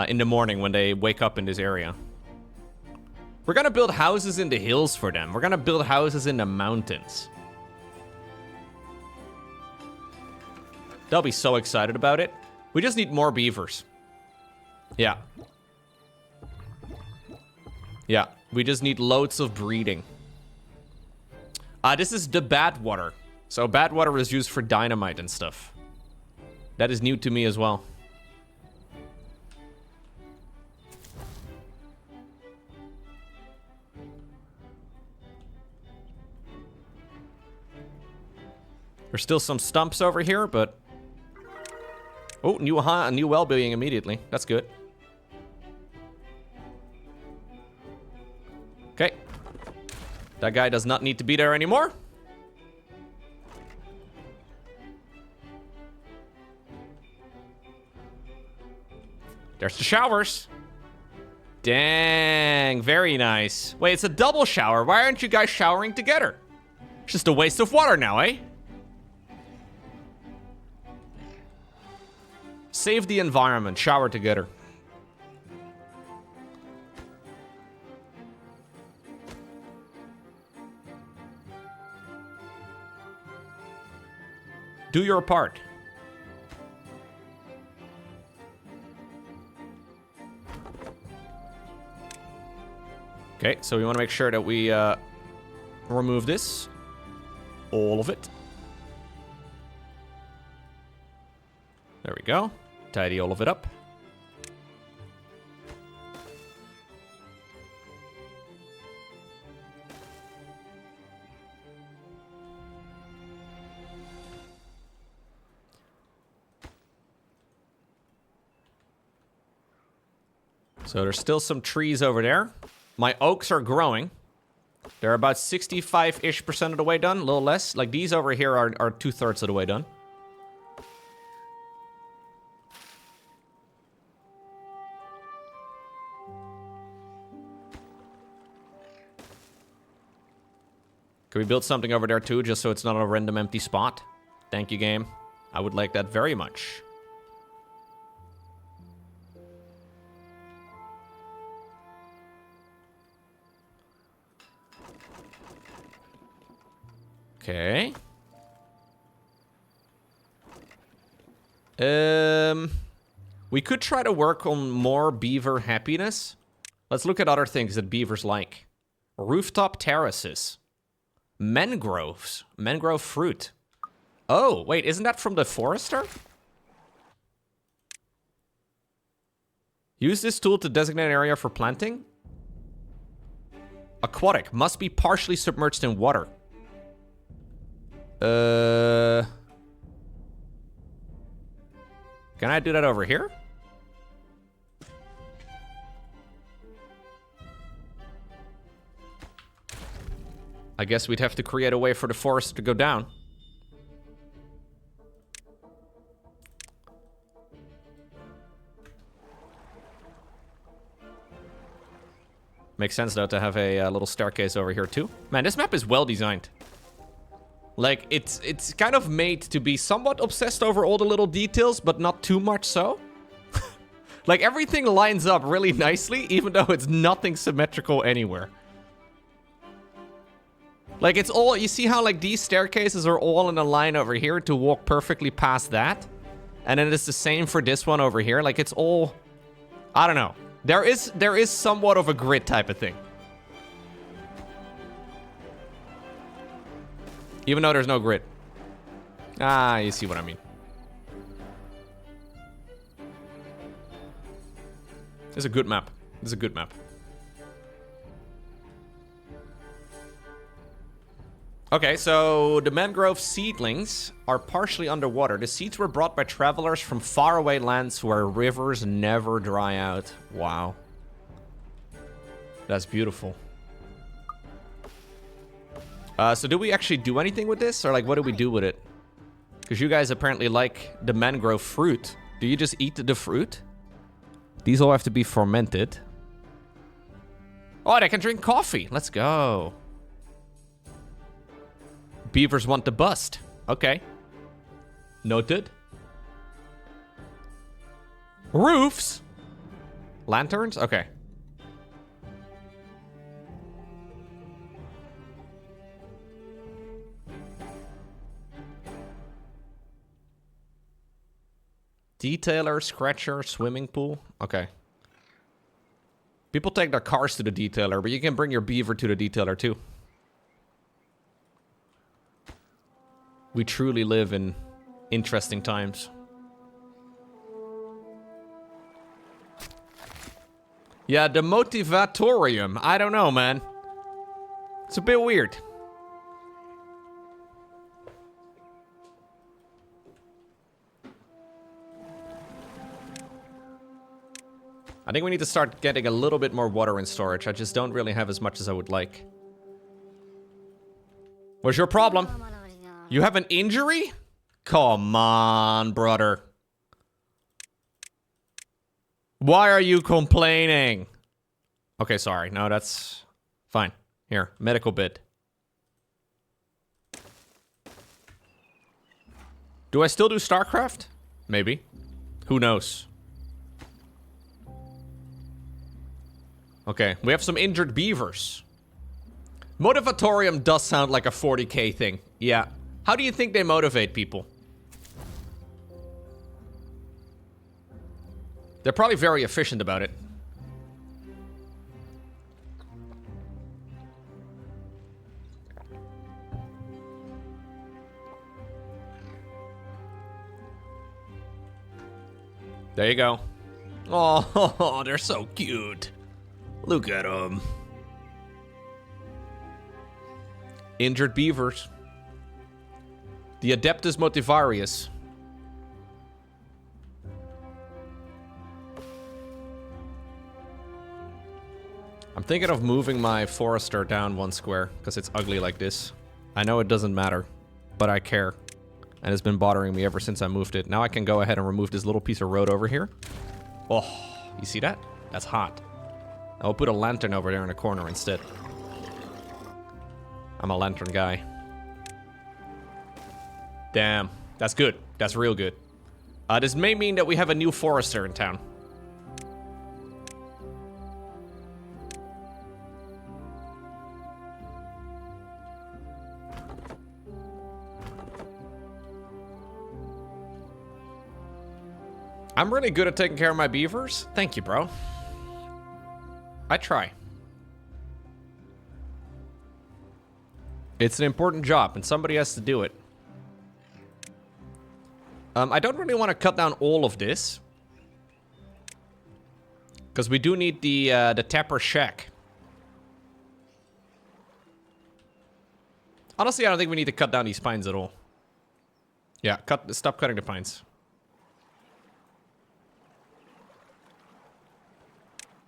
in the morning when they wake up in this area. We're gonna build houses in the hills for them. We're gonna build houses in the mountains. They'll be so excited about it. We just need more beavers. Yeah. Yeah, we just need loads of breeding. This is the badwater. So badwater is used for dynamite and stuff. That is new to me as well. There's still some stumps over here, but... Oh, a new well being immediately. That's good. Okay. That guy does not need to be there anymore. There's the showers. Dang, very nice. Wait, it's a double shower. Why aren't you guys showering together? It's just a waste of water now, eh? Save the environment. Shower together. Do your part. Okay, so we want to make sure that we remove this. All of it. There we go. Tidy all of it up. So there's still some trees over there. My oaks are growing. They're about 65-ish% of the way done, a little less. Like these over here are 2/3 of the way done. Can we build something over there too, just so it's not a random empty spot? Thank you, game. I would like that very much. Okay. We could try to work on more beaver happiness. Let's look at other things that beavers like. Rooftop terraces. Mangroves. Mangrove fruit. Oh, wait, isn't that from the forester? Use this tool to designate an area for planting. Aquatic. Must be partially submerged in water. Can I do that over here? I guess we'd have to create a way for the forest to go down. Makes sense, though, to have a little staircase over here, too. Man, this map is well designed. Like, it's kind of made to be somewhat obsessed over all the little details, but not too much so. Like, everything lines up really nicely, even though it's nothing symmetrical anywhere. Like, it's all... You see how, like, these staircases are all in a line over here to walk perfectly past that? And then it's the same for this one over here. Like, it's all... I don't know. There is somewhat of a grid type of thing. Even though there's no grid. Ah, you see what I mean. It's a good map. It's a good map. Okay, so the mangrove seedlings are partially underwater. The seeds were brought by travelers from faraway lands where rivers never dry out. Wow. That's beautiful. So do we actually do anything with this? Or like, what do we do with it? Because you guys apparently like the mangrove fruit. Do you just eat the fruit? These all have to be fermented. Oh, they can drink coffee. Let's go. Beavers want to bust. Okay. Noted. Roofs? Lanterns? Okay. Detailer, scratcher, swimming pool. Okay. People take their cars to the detailer, but you can bring your beaver to the detailer too. We truly live in interesting times. Yeah, the motivatorium. I don't know, man. It's a bit weird. I think we need to start getting a little bit more water in storage. I just don't really have as much as I would like. What's your problem? You have an injury? Come on, brother. Why are you complaining? Okay, sorry. No, that's fine. Here, medical bid. Do I still do StarCraft? Maybe. Who knows? Okay, we have some injured beavers. Motivatorium does sound like a 40k thing. Yeah. How do you think they motivate people? They're probably very efficient about it. There you go. Oh, they're so cute. Look at them. Injured beavers. The Adeptus Motivarius. I'm thinking of moving my forester down one square, because it's ugly like this. I know it doesn't matter, but I care. And it's been bothering me ever since I moved it. Now I can go ahead and remove this little piece of road over here. Oh, you see that? That's hot. I'll put a lantern over there in the corner instead. I'm a lantern guy. Damn, that's good. That's real good. This may mean that we have a new forester in town. I'm really good at taking care of my beavers. Thank you, bro. I try. It's an important job, and somebody has to do it. I don't really want to cut down all of this. Because we do need the tapper shack. Honestly, I don't think we need to cut down these pines at all. Yeah, stop cutting the pines.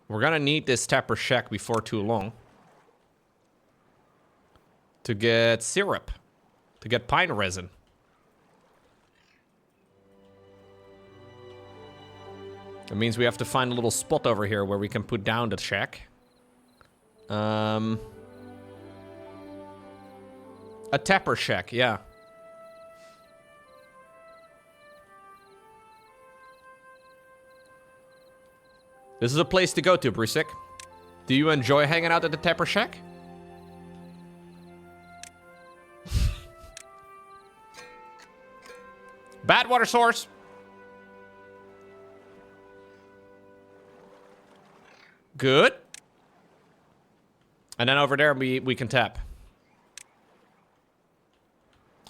We're gonna need this tapper shack before too long. To get syrup. To get pine resin. That means we have to find a little spot over here where we can put down the shack. A tapper shack, yeah. This is a place to go to, Brusik. Do you enjoy hanging out at the tapper shack? Badwater source. Good. And then over there we can tap.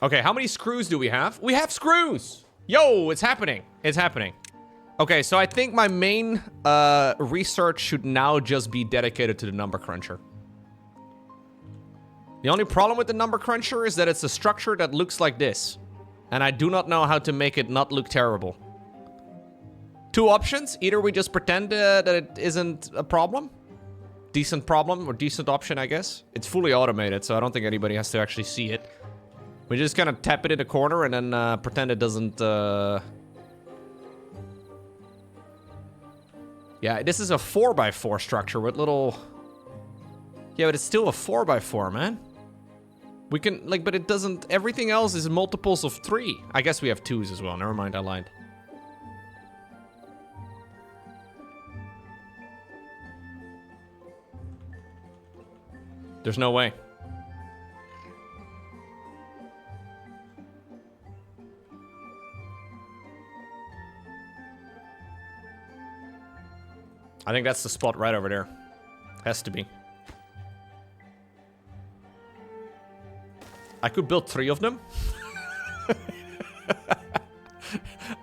Okay, how many screws do we have? We have screws! Yo, it's happening. It's happening. Okay, so I think my main research should now just be dedicated to the number cruncher. The only problem with the number cruncher is that it's a structure that looks like this. And I do not know how to make it not look terrible. Two options. Either we just pretend that it isn't a problem. Decent problem, or decent option, I guess. It's fully automated, so I don't think anybody has to actually see it. We just kind of tap it in the corner and then pretend it doesn't... Yeah, this is a 4x4 structure with little... Yeah, but it's still a 4x4, man. We can, like, but it doesn't... Everything else is multiples of 3. I guess we have 2s as well. Never mind, I lied. There's no way. I think that's the spot right over there. Has to be. I could build 3 of them.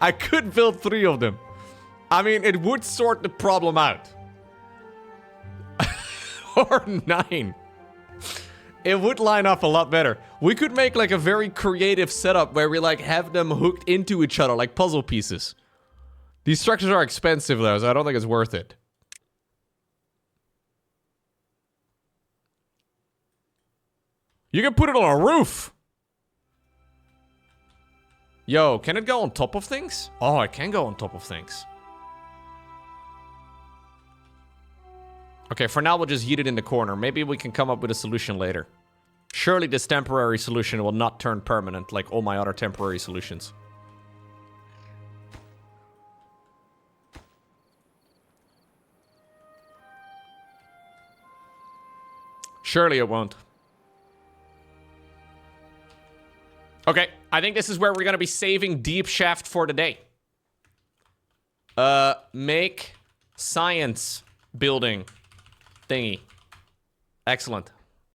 I could build 3 of them. I mean, it would sort the problem out. Or 9. It would line up a lot better. We could make like a very creative setup where we like have them hooked into each other like puzzle pieces. These structures are expensive though, so I don't think it's worth it. You can put it on a roof. Yo, can it go on top of things? Oh, it can go on top of things. Okay, for now we'll just yeet it in the corner. Maybe we can come up with a solution later. Surely this temporary solution will not turn permanent like all my other temporary solutions. Surely it won't. Okay, I think this is where we're gonna be saving deep shaft for today. Make science building thingy. Excellent.